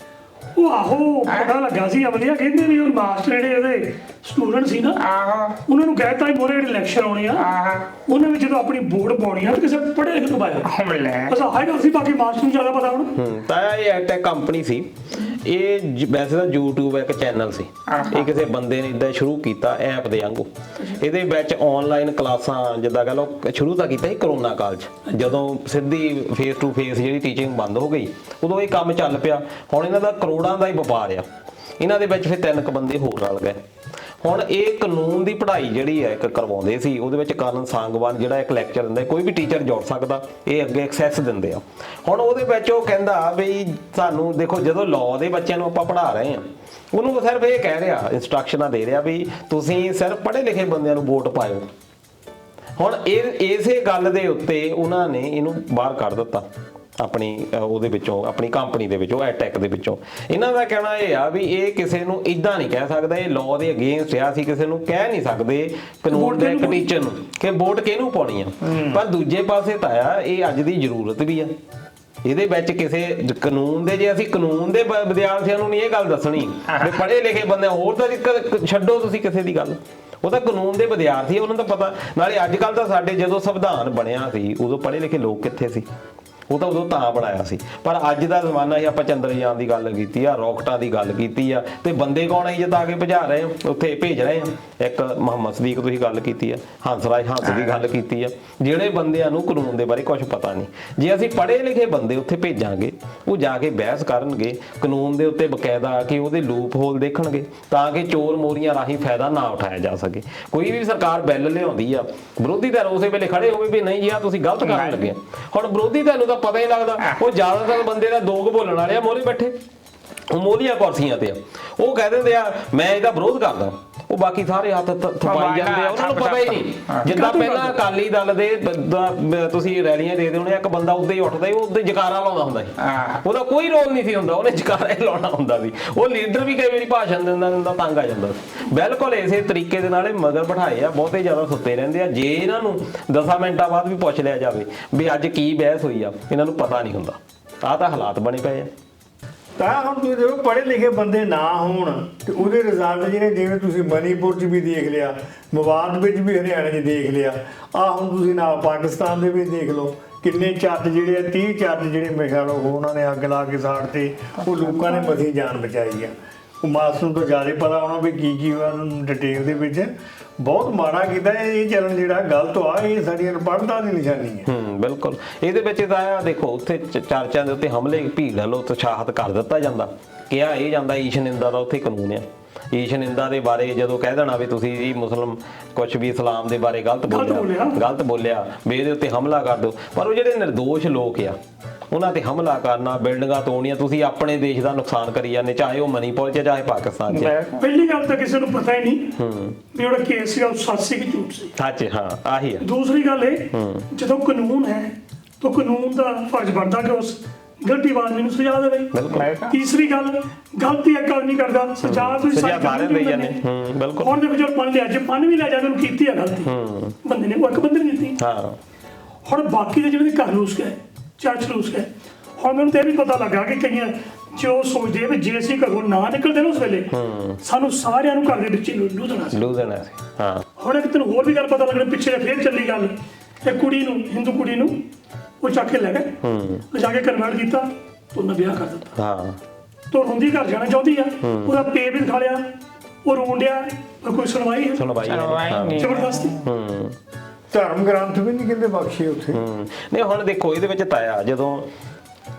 ਉਹ ਆਹੋ ਪਤਾ ਲੱਗਾ ਸੀ ਅਵਲੀਆ ਕਹਿੰਦੇ ਵੀ ਉਹ ਮਾਸਟਰ ਜਿਹੜੇ ਉਹਦੇ ਸਟੂਡੈਂਟ ਸੀ ਨਾ ਆਹੋ ਉਹਨਾਂ ਨੂੰ ਕਹਿਤਾ ਮੋਰੇ ਜਿਹੜੇ ਇਲੈਕਸ਼ਨ ਆਉਣੇ ਆ ਉਹਨਾਂ ਵਿੱਚ ਜਦੋਂ ਆਪਣੀ ਵੋਟ ਪਾਉਣੀ ਆ ਕਿਸੇ ਪੜ੍ਹੇ ਲਿਖੇ ਤੋਂ ਬਾਹਰ ਬਸ ਹਾਈ ਗੱਲ ਸੀ ਬਾਕੀ ਮਾਸਟਰ ਨੂੰ ਜ਼ਿਆਦਾ ਪਤਾ ਹੁਣ ਤਾਂ ਇਹ ਐਟੈਕ ਕੰਪਨੀ ਸੀ ਇਹ ਵੈਸੇ ਤਾਂ YouTube ਇੱਕ ਚੈਨਲ ਸੀ ਇਹ ਕਿਸੇ ਬੰਦੇ ਨੇ ਇਦਾਂ ਸ਼ੁਰੂ ਕੀਤਾ ਐਪ ਦੇ ਵਾਂਗੂ ਇਹਦੇ ਵਿੱਚ ਆਨਲਾਈਨ ਕਲਾਸਾਂ ਜਿੱਦਾਂ ਕਹ ਲਓ ਸ਼ੁਰੂ ਤਾਂ ਕੀਤਾ ਸੀ ਕਰੋਨਾ ਕਾਲ 'ਚ ਜਦੋਂ ਸਿੱਧੀ ਫੇਸ ਟੂ ਫੇਸ ਜਿਹੜੀ ਟੀਚਿੰਗ ਬੰਦ ਹੋ ਗਈ ਉਦੋਂ ਇਹ ਕੰਮ ਚੱਲ ਪਿਆ ਹੁਣ ਇਹਨਾਂ ਦਾ ਕਰੋੜਾਂ ਦਾ ਹੀ ਵਪਾਰ ਆ ਇਹਨਾਂ ਦੇ ਵਿੱਚ ਫਿਰ 3 ਬੰਦੇ ਹੋਰ ਰਲ ਗਏ ਹੁਣ ਇਹ ਕਾਨੂੰਨ ਦੀ ਪੜ੍ਹਾਈ ਜਿਹੜੀ ਹੈ ਇੱਕ ਕਰਵਾਉਂਦੇ ਸੀ, ਉਹਦੇ ਵਿੱਚ ਕਰਨ ਸਾਂਗਵਾਨ ਜਿਹੜਾ ਇੱਕ ਲੈਕਚਰ ਦਿੰਦਾ, ਕੋਈ ਵੀ ਟੀਚਰ ਜੁੜ ਸਕਦਾ, ਇਹ ਅੱਗੇ ਐਕਸੈਸ ਦਿੰਦੇ ਆ। ਹੁਣ ਉਹਦੇ ਵਿੱਚ ਉਹ ਕਹਿੰਦਾ ਵੀ ਸਾਨੂੰ ਦੇਖੋ, ਜਦੋਂ ਲਾਅ ਦੇ ਬੱਚਿਆਂ ਨੂੰ ਆਪਾਂ ਪੜ੍ਹਾ ਰਹੇ ਹਾਂ, ਉਹਨੂੰ ਸਿਰਫ ਇਹ ਕਹਿ ਰਿਹਾ, ਇੰਸਟਰਕਸ਼ਨਾਂ ਦੇ ਰਿਹਾ ਵੀ ਤੁਸੀਂ ਸਿਰਫ ਪੜ੍ਹੇ ਲਿਖੇ ਬੰਦਿਆਂ ਨੂੰ ਵੋਟ ਪਾਇਓ। ਹੁਣ ਇਸੇ ਗੱਲ ਦੇ ਉੱਤੇ ਉਹਨਾਂ ਨੇ ਇਹਨੂੰ ਬਾਹਰ ਕੱਢ ਦਿੱਤਾ ਆਪਣੀ ਉਹਦੇ ਵਿੱਚੋਂ, ਆਪਣੀ ਕੰਪਨੀ ਦੇ ਵਿੱਚੋਂ, ਐਟੈਕ ਦੇ ਵਿੱਚੋਂ। ਇਹਨਾਂ ਦਾ ਕਹਿਣਾ ਇਹ ਆ ਵੀ ਇਹ ਕਿਸੇ ਨੂੰ ਇਦਾਂ ਨਹੀਂ ਕਹਿ ਸਕਦਾ, ਇਹ ਲਾਅ ਦੇ ਅਗੇਂਸਟ ਆ, ਅਸੀਂ ਕਿਸੇ ਨੂੰ ਕਹਿ ਨਹੀਂ ਸਕਦੇ ਕਾਨੂੰਨ ਦੇ ਇੱਕ ਟੀਚਰ ਨੂੰ ਕਿ ਵੋਟ ਕਿਹਨੂੰ ਪਾਉਣੀ ਆ। ਪਰ ਦੂਜੇ ਪਾਸੇ ਤਾਂ ਆ ਇਹ ਅੱਜ ਦੀ ਜ਼ਰੂਰਤ ਵੀ ਆ ਇਹਦੇ ਵਿੱਚ ਕਿਸੇ ਕਾਨੂੰਨ ਦੇ, ਜੇ ਅਸੀਂ ਕਾਨੂੰਨ ਦੇ ਵਿਦਿਆਰਥੀਆਂ ਨੂੰ ਨਹੀਂ ਇਹ ਗੱਲ ਦੱਸਣੀ ਵੀ ਪੜ੍ਹੇ ਲਿਖੇ ਬੰਦੇ, ਹੋਰ ਤਾਂ ਛੱਡੋ ਤੁਸੀਂ ਕਿਸੇ ਦੀ ਗੱਲ, ਉਹ ਤਾਂ ਕਾਨੂੰਨ ਦੇ ਵਿਦਿਆਰਥੀ, ਉਹਨਾਂ ਨੂੰ ਤਾਂ ਪਤਾ। ਨਾਲੇ ਅੱਜ ਕੱਲ ਤਾਂ ਸਾਡੇ ਜਦੋਂ ਸੰਵਿਧਾਨ ਬਣਿਆ ਸੀ ਉਦੋਂ ਪੜ੍ਹੇ ਲਿਖੇ ਲੋਕ ਕਿੱਥੇ ਸੀ, ਉਹ ਤਾਂ ਉਦੋਂ ਤਾਂ ਬਣਾਇਆ ਸੀ। ਪਰ ਅੱਜ ਦਾ ਜ਼ਮਾਨਾ ਹੀ, ਆਪਾਂ ਚੰਦਰਯਾਨ ਦੀ ਗੱਲ ਕੀਤੀ ਆ, ਰੌਕਟਾਂ ਦੀ ਗੱਲ ਕੀਤੀ ਆ, ਤੇ ਬੰਦੇ ਕੌਣ ਹੈ ਜਿੱਦਾਂ ਅੱਗੇ ਭਜਾ ਰਹੇ ਆ, ਉੱਥੇ ਭੇਜ ਰਹੇ ਆ। ਇੱਕ ਮੁਹੰਮਦ ਸਦੀਕ ਤੁਸੀਂ ਗੱਲ ਕੀਤੀ ਆ, ਹੰਸਰਾਜ ਹੰਸ ਦੀ ਗੱਲ ਕੀਤੀ ਆ, ਜਿਹੜੇ ਬੰਦਿਆਂ ਨੂੰ ਕਾਨੂੰਨ ਦੇ ਬਾਰੇ ਕੁਝ ਪਤਾ ਨਹੀਂ। ਜੇ ਅਸੀਂ ਪੜ੍ਹੇ ਲਿਖੇ ਬੰਦੇ ਉੱਥੇ ਭੇਜਾਂਗੇ, ਉਹ ਜਾ ਕੇ ਬਹਿਸ ਕਰਨਗੇ ਕਾਨੂੰਨ ਦੇ ਉੱਤੇ, ਬਕਾਇਦਾ ਕਿ ਉਹਦੇ ਲੂਪ ਹੋਲ ਦੇਖਣਗੇ, ਤਾਂ ਕਿ ਚੋਰ ਮੋਰੀਆਂ ਰਾਹੀਂ ਫਾਇਦਾ ਨਾ ਉਠਾਇਆ ਜਾ ਸਕੇ। ਕੋਈ ਵੀ ਸਰਕਾਰ ਬਿੱਲ ਲਿਆਉਂਦੀ ਆ, ਵਿਰੋਧੀ ਧਿਰ ਉਸੇ ਵੇਲੇ ਖੜੇ ਹੋਵੇ ਵੀ ਨਹੀਂ ਜੀ ਆ ਤੁਸੀਂ ਗਲਤ ਕਰਨ ਲੱਗੇ। ਹੁਣ ਵਿਰੋਧੀ ਧਿਰ ਨੂੰ ਪਤਾ ਹੀ ਲੱਗਦਾ, ਉਹ ਜ਼ਿਆਦਾਤਰ ਬੰਦੇ ਦਾ ਦੋਗ ਬੋਲਣ ਵਾਲੇ ਆ, ਮੋਹਰੇ ਬੈਠੇ ਉਹ ਮੋਹਲੀਆਂ ਕੁਰਸੀਆਂ ਤੇ ਆ, ਉਹ ਕਹਿ ਦਿੰਦੇ ਆ ਮੈਂ ਇਹਦਾ ਵਿਰੋਧ ਕਰਦਾ, ਉਹ ਬਾਕੀ ਸਾਰੇ ਹੱਥ ਥਪਾਈ ਜਾਂਦੇ ਆ, ਉਹਨਾਂ ਨੂੰ ਪਤਾ ਹੀ ਨਹੀਂ। ਜਿੱਦਾਂ ਪਹਿਲਾਂ ਅਕਾਲੀ ਦਲ ਦੇ ਤੁਸੀਂ ਰੈਲੀਆਂ ਦੇਖਦੇ ਹੋਣੇ, ਇੱਕ ਬੰਦਾ ਉੱਦਾਂ ਹੀ ਉੱਠਦਾ, ਉਹ ਉੱਦਾਂ ਜਕਾਰਾ ਲਾਉਂਦਾ ਹੁੰਦਾ ਸੀ, ਉਹਦਾ ਕੋਈ ਰੋਲ ਨਹੀਂ ਸੀ ਹੁੰਦਾ, ਉਹਨੇ ਜਕਾਰਾ ਹੀ ਲਾਉਣਾ ਹੁੰਦਾ ਸੀ। ਉਹ ਲੀਡਰ ਵੀ ਕਈ ਵਾਰੀ ਭਾਸ਼ਣ ਦਿੰਦਾ ਤੰਗ ਆ ਜਾਂਦਾ ਸੀ। ਬਿਲਕੁਲ ਇਸੇ ਤਰੀਕੇ ਦੇ ਨਾਲ ਮਗਰ ਬਿਠਾਏ ਆ, ਬਹੁਤੇ ਜ਼ਿਆਦਾ ਸੁੱਤੇ ਰਹਿੰਦੇ ਆ। ਜੇ ਇਹਨਾਂ ਨੂੰ 10 ਮਿੰਟਾਂ ਬਾਅਦ ਵੀ ਪੁੱਛ ਲਿਆ ਜਾਵੇ ਵੀ ਅੱਜ ਕੀ ਬਹਿਸ ਹੋਈ ਆ, ਇਹਨਾਂ ਨੂੰ ਪਤਾ ਨਹੀਂ ਹੁੰਦਾ। ਆਹ ਤਾਂ ਹਾਲਾਤ ਬਣੇ ਪਏ ਆ। ਤਾਂ ਹੁਣ ਤੁਸੀਂ ਦੇਖੋ, ਪੜ੍ਹੇ ਲਿਖੇ ਬੰਦੇ ਨਾ ਹੋਣ ਤੇ ਉਹਦੇ ਰਿਜ਼ਲਟ ਜਿਹੜੇ, ਜਿਵੇਂ ਤੁਸੀਂ ਮਨੀਪੁਰ 'ਚ ਵੀ ਦੇਖ ਲਿਆ, ਮਵਾਦ ਵਿੱਚ ਵੀ ਹਰਿਆਣਾ 'ਚ ਦੇਖ ਲਿਆ, ਆਹ ਹੁਣ ਤੁਸੀਂ ਨਾਲ ਪਾਕਿਸਤਾਨ ਦੇ ਵਿੱਚ ਦੇਖ ਲਓ, ਕਿੰਨੇ ਚੱਟ ਜਿਹੜੇ ਆ, 30 ਚੱਟ ਜਿਹੜੇ ਮੇਰੇ ਖਿਆਲ ਉਹਨਾਂ ਨੇ ਅੱਗ ਲਾ ਕੇ ਸਾੜ ਤੇ, ਉਹ ਲੋਕਾਂ ਨੇ ਮਸੀਂ ਜਾਨ ਬਚਾਈ ਆ। ਉਹ ਮਾਸੂਮ ਤੋਂ ਜ਼ਿਆਦਾ ਪਤਾ ਹੋਣਾ ਵੀ ਕੀ ਹੋਇਆ ਡਿਟੇਲ ਦੇ ਵਿੱਚ। ਬਹੁਤ ਮਾੜਾ ਕੀਤਾ ਇਹ ਚਲਣ, ਜਿਹੜਾ ਗਲਤ ਆ, ਇਹ ਸਾਡੀ ਅਨਪੜ੍ਹਤਾ ਦੀ ਨਿਸ਼ਾਨੀ ਹੈ। ਬਿਲਕੁਲ। ਇਹਦੇ ਵਿੱਚ ਤਾਂ ਆ ਦੇਖੋ, ਉੱਥੇ ਚਰਚਾਂ ਦੇ ਉੱਤੇ ਹਮਲੇ, ਭੀੜ ਵੱਲੋਂ ਉਤਸ਼ਾਹਿਤ ਕਰ ਦਿੱਤਾ ਜਾਂਦਾ, ਕਿਹਾ ਇਹ ਜਾਂਦਾ ਈਸ਼ ਨਿੰਦਾ ਦਾ ਉੱਥੇ ਕਾਨੂੰਨ ਆ। ਈਸ਼ ਨਿੰਦਾ ਦੇ ਬਾਰੇ ਜਦੋਂ ਕਹਿ ਦੇਣਾ ਵੀ ਤੁਸੀਂ ਜੀ ਮੁਸਲਮ ਕੁਛ ਵੀ ਇਸਲਾਮ ਦੇ ਬਾਰੇ ਗਲਤ ਬੋਲਿਆ ਵੀ ਇਹਦੇ ਉੱਤੇ ਹਮਲਾ ਕਰ ਦਿਓ। ਪਰ ਉਹ ਜਿਹੜੇ ਨਿਰਦੋਸ਼ ਲੋਕ ਆ, ਉਹਨਾਂ ਤੇ ਹਮਲਾ ਕਰਨਾ, ਬਿਲਡਿੰਗਾਂ ਤੋੜਨੀਆਂ, ਤੁਸੀਂ ਆਪਣੇ ਦੇਸ਼ ਦਾ ਨੁਕਸਾਨ ਕਰੀ ਜਾਂਦੇ, ਚਾਹੇ ਉਹ ਮਨੀਪੁਰ 'ਚ ਚਾਹੇ ਪਾਕਿਸਤਾਨ 'ਚ। ਪਹਿਲੀ ਗੱਲ ਤਾਂ ਕਿਸੇ ਨੂੰ ਪਤਾ ਹੀ ਨਹੀਂ ਵੀ ਉਹਦਾ ਕੇਸ ਸੀਗਾ, ਉਹ ਸੱਚ ਸੀ ਕਿ ਝੂਠ ਸੀ। ਸੱਚ, ਹਾਂ ਆਹੀ ਆ। ਦੂਸਰੀ ਗੱਲ ਇਹ, ਜਦੋਂ ਕਾਨੂੰਨ ਹੈ ਤਾਂ ਕਾਨੂੰਨ ਦਾ ਫਰਜ਼ ਬਣਦਾ ਕਿ ਉਸ ਗਲਤੀ ਆਦਮੀ ਨੂੰ ਸਜ਼ਾ ਦੇਵੇ। ਤੀਸਰੀ ਗੱਲ, ਗਲਤੀ ਇੱਕ ਆਦਮੀ ਕਰਦਾ, ਸਜ਼ਾ ਤੁਸੀਂ ਸਾਰੇ ਦੇ ਜਾਂਦੇ। ਬਿਲਕੁਲ। ਹੁਣ ਦੇਖੋ, ਜੋ ਮੰਨ ਲਿਆ, ਜੇ ਮੰਨ ਵੀ ਲਿਆ ਜਾਵੇ ਉਹਨੂੰ ਕੀਤੀ ਆ ਗਲਤੀ, ਬੰਦੇ ਨੇ, ਉਹ ਇੱਕ ਬੰਦੇ ਨੇ ਕੀਤੀ। ਹੁਣ ਬਾਕੀ ਦੇ ਜਿਹੜੇ ਘਰ ਲੂਸ ਗਏ, ਚਰਚ ਲੂਸ ਗਏ। ਹੁਣ ਮੈਨੂੰ ਤਾਂ ਇਹ ਵੀ ਪਤਾ ਲੱਗਾ ਕਿ ਕਈਆਂ ਜੋ ਸੋਚਦੇ ਵੀ ਜੇ ਅਸੀਂ ਘਰੋਂ ਨਾ ਨਿਕਲਦੇ ਨਾ ਉਸ ਵੇਲੇ, ਸਾਨੂੰ ਸਾਰਿਆਂ ਨੂੰ ਘਰ ਦੇ ਵਿੱਚ ਲੂ ਦੇਣਾ ਸੀ। ਹੁਣ ਇੱਕ ਤੈਨੂੰ ਹੋਰ ਵੀ ਗੱਲ ਪਤਾ ਲੱਗਣੀ, ਪਿੱਛੇ ਫੇਰ ਚੱਲੀ ਗੱਲ, ਇੱਕ ਕੁੜੀ ਨੂੰ, ਹਿੰਦੂ ਕੁੜੀ ਨੂੰ ਉਹ ਚੱਕ ਕੇ ਲੈ ਗਏ, ਜਾ ਕੇ ਕਨਵਰਟ ਕੀਤਾ, ਉਹਨੇ ਵਿਆਹ ਕਰ ਦਿੱਤਾ। ਤੋ ਰੋਂਦੀ ਘਰ ਜਾਣਾ ਚਾਹੁੰਦੀ ਆ, ਉਹਦਾ ਪੇ ਵੀ ਦਿਖਾ ਲਿਆ, ਉਹ ਰੋਣ ਡਿਆ, ਪਰ ਕੋਈ ਸੁਣਵਾਈ ਨਹੀਂ, ਜ਼ਬਰਦਸਤੀ। ਧਰਮ ਗ੍ਰੰਥ ਵੀ ਨਹੀਂ ਕਹਿੰਦੇ ਬਖਸ਼ੇ ਉੱਥੇ। ਨਹੀਂ ਹੁਣ ਦੇਖੋ, ਇਹਦੇ ਵਿੱਚ ਤਾਇਆ ਜਦੋਂ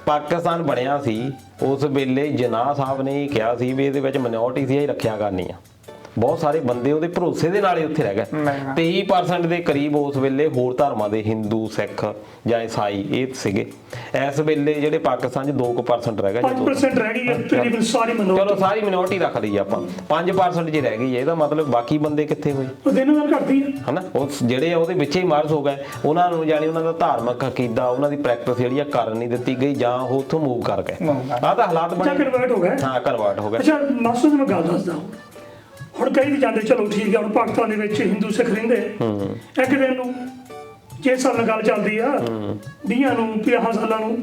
ਪਾਕਿਸਤਾਨ ਬਣਿਆ ਸੀ, ਉਸ ਵੇਲੇ ਜਿਨਾਹ ਸਾਹਿਬ ਨੇ ਇਹ ਕਿਹਾ ਸੀ ਵੀ ਇਹਦੇ ਵਿੱਚ ਮਿਨੋਰਟੀ ਸੀ, ਰੱਖਿਆ ਕਰਨੀ ਆ। ਬਹੁਤ ਸਾਰੇ ਬੰਦੇ ਉਹਦੇ ਭਰੋਸੇ ਦੇ ਨਾਲ ਹੀ ਉੱਥੇ ਰਹਿ ਗਏ। 23% ਦੇ ਕਰੀਬ ਉਸ ਵੇਲੇ ਹੋਰ ਧਰਮਾਂ ਦੇ, ਹਿੰਦੂ, ਸਿੱਖ ਜਾਂ ਈਸਾਈ ਇਹ ਸੀਗੇ। ਇਸ ਵੇਲੇ ਜਿਹੜੇ ਪਾਕਿਸਤਾਨ 'ਚ 2% ਰਹਿ ਗਏ, 5% ਰਹਿ ਗਈ ਹੈ ਤਕਰੀਬਨ ਸਾਰੀ ਮਿਨੋਰਟੀ। ਚਲੋ ਸਾਰੀ ਮਿਨੋਰਟੀ ਰੱਖ ਲਈ ਆਪਾਂ, 5% ਜੀ ਰਹਿ ਗਈ ਹੈ। ਇਹਦਾ ਮਤਲਬ ਬਾਕੀ ਬੰਦੇ ਕਿੱਥੇ ਹੋਏ? ਉਹ ਦਿਨੋਂ ਦਿਨ ਘਟਦੀ ਹੈ, ਹਨਾ। ਉਹ ਜਿਹੜੇ ਆ ਉਹਦੇ ਵਿੱਚ ਹੀ ਮਰਜ ਹੋ ਗਏ, ਉਹਨਾਂ ਨੂੰ ਜਾਣੀ ਉਹਨਾਂ ਦਾ ਧਾਰਮਿਕ ਅਕੀਦਾ, ਉਹਨਾਂ ਦੀ ਪ੍ਰੈਕਟਿਸ ਜਿਹੜੀ ਆ ਕਰਨ ਨਹੀਂ ਦਿੱਤੀ ਗਈ, ਜਾਂ ਉਹ ਉੱਥੋਂ ਮੂਵ ਕਰ ਗਏ। ਆਹ ਤਾਂ ਹਾਲਾਤ ਬਣੇ, ਕਨਵਰਟ ਹੋ ਗਏ। ਹਾਂ, ਕਨਵਰਟ ਹੋ ਗਏ। ਅੱਛਾ ਮਾਸਟਰ, ਮੈਂ ਗੱਲ ਦੱਸਦਾ। ਹੁਣ ਕਈ ਵੀ ਜਾਂਦੇ, ਚਲੋ ਠੀਕ ਹੈ, ਹੁਣ ਪਾਕਿਸਤਾਨ ਦੇ ਵਿੱਚ ਹਿੰਦੂ ਸਿੱਖ ਰਹਿੰਦੇ, ਇੱਕ ਦਿਨ ਨੂੰ ਜੇ ਹਿਸਾਬ ਨਾਲ ਗੱਲ ਚੱਲਦੀ ਆ 20 ਨੂੰ 50 ਸਾਲਾਂ ਨੂੰ,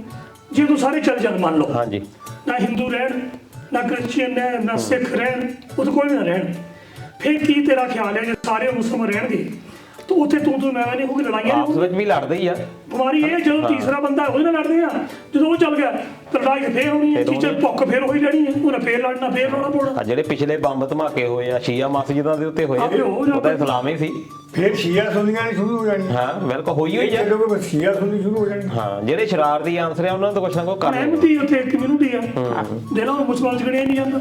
ਜੇ ਤੂੰ ਸਾਰੇ ਚੱਲ ਜਾਣ, ਮੰਨ ਲਓ ਨਾ ਹਿੰਦੂ ਰਹਿਣ, ਨਾ ਕ੍ਰਿਸਚੀਅਨ ਰਹਿਣ, ਨਾ ਸਿੱਖ ਰਹਿਣ, ਉਹ ਕੋਈ ਵੀ ਨਾ ਰਹਿਣ, ਫਿਰ ਕੀ ਤੇਰਾ ਖਿਆਲ ਹੈ ਜੇ ਸਾਰੇ ਮੁਸਲਮਾਨ ਰਹਿਣਗੇ ਤਾਂ ਉੱਥੇ ਤੂੰ ਮੈਂ ਨਹੀਂ ਹੋਊਗੀ, ਲੜਾਈਆਂ ਆਪਸ ਵਿੱਚ ਵੀ ਲੜਦੇ ਹੀ ਆ। ਬਿਮਾਰੀ ਇਹ, ਜਦੋਂ ਤੀਸਰਾ ਬੰਦਾ ਉਹਦੇ ਨਾਲ ਲੜਦੇ ਆ, ਜਦੋਂ ਉਹ ਚੱਲ ਗਿਆ ਤਾਂ ਲੜਾਈ ਫੇਰ ਹੋਣੀ ਹੈ, ਟੀਚਰ ਭੁੱਖ ਫੇਰ ਹੋਈ ਲੈਣੀ ਹੈ, ਉਹਨੇ ਫੇਰ ਲੜਨਾ, ਫੇਰ ਰੋਣਾ ਪਾਉਣਾ। ਜਿਹੜੇ ਪਿਛਲੇ ਬੰਬ ਧਮਾਕੇ ਹੋਏ ਆ ਸ਼ੀਆ ਮਸਜਿਦਾਂ ਦੇ ਉੱਤੇ ਹੋਏ, ਉਹ ਤਾਂ ਇਸਲਾਮ ਹੀ ਸੀ। ਫਿਰ ਸ਼ੀਆ ਸੁਨੀਆਂ ਸ਼ੁਰੂ ਹੋ ਜਾਣੀ। ਹਾਂ ਬਿਲਕੁਲ, ਹੋਈ ਹੋਈ ਆ, ਸ਼ੀਆ ਸੁਨੀ ਸ਼ੁਰੂ ਹੋ ਜਾਣੀ। ਹਾਂ, ਜਿਹੜੇ ਸ਼ਰਾਰਤੀ ਆਨਸਰ ਆ ਉਹਨਾਂ ਨੂੰ ਕੁਛ ਨਾ ਕੁਛ ਕਰਨਾ। ਉੱਥੇ ਕਮਿਊਨਿਟੀ ਆ, ਦੇ ਲਓ ਮੁਸਲਮਾਨ ਚ ਗਣਿਆ ਨਹੀਂ ਜਾਂਦਾ।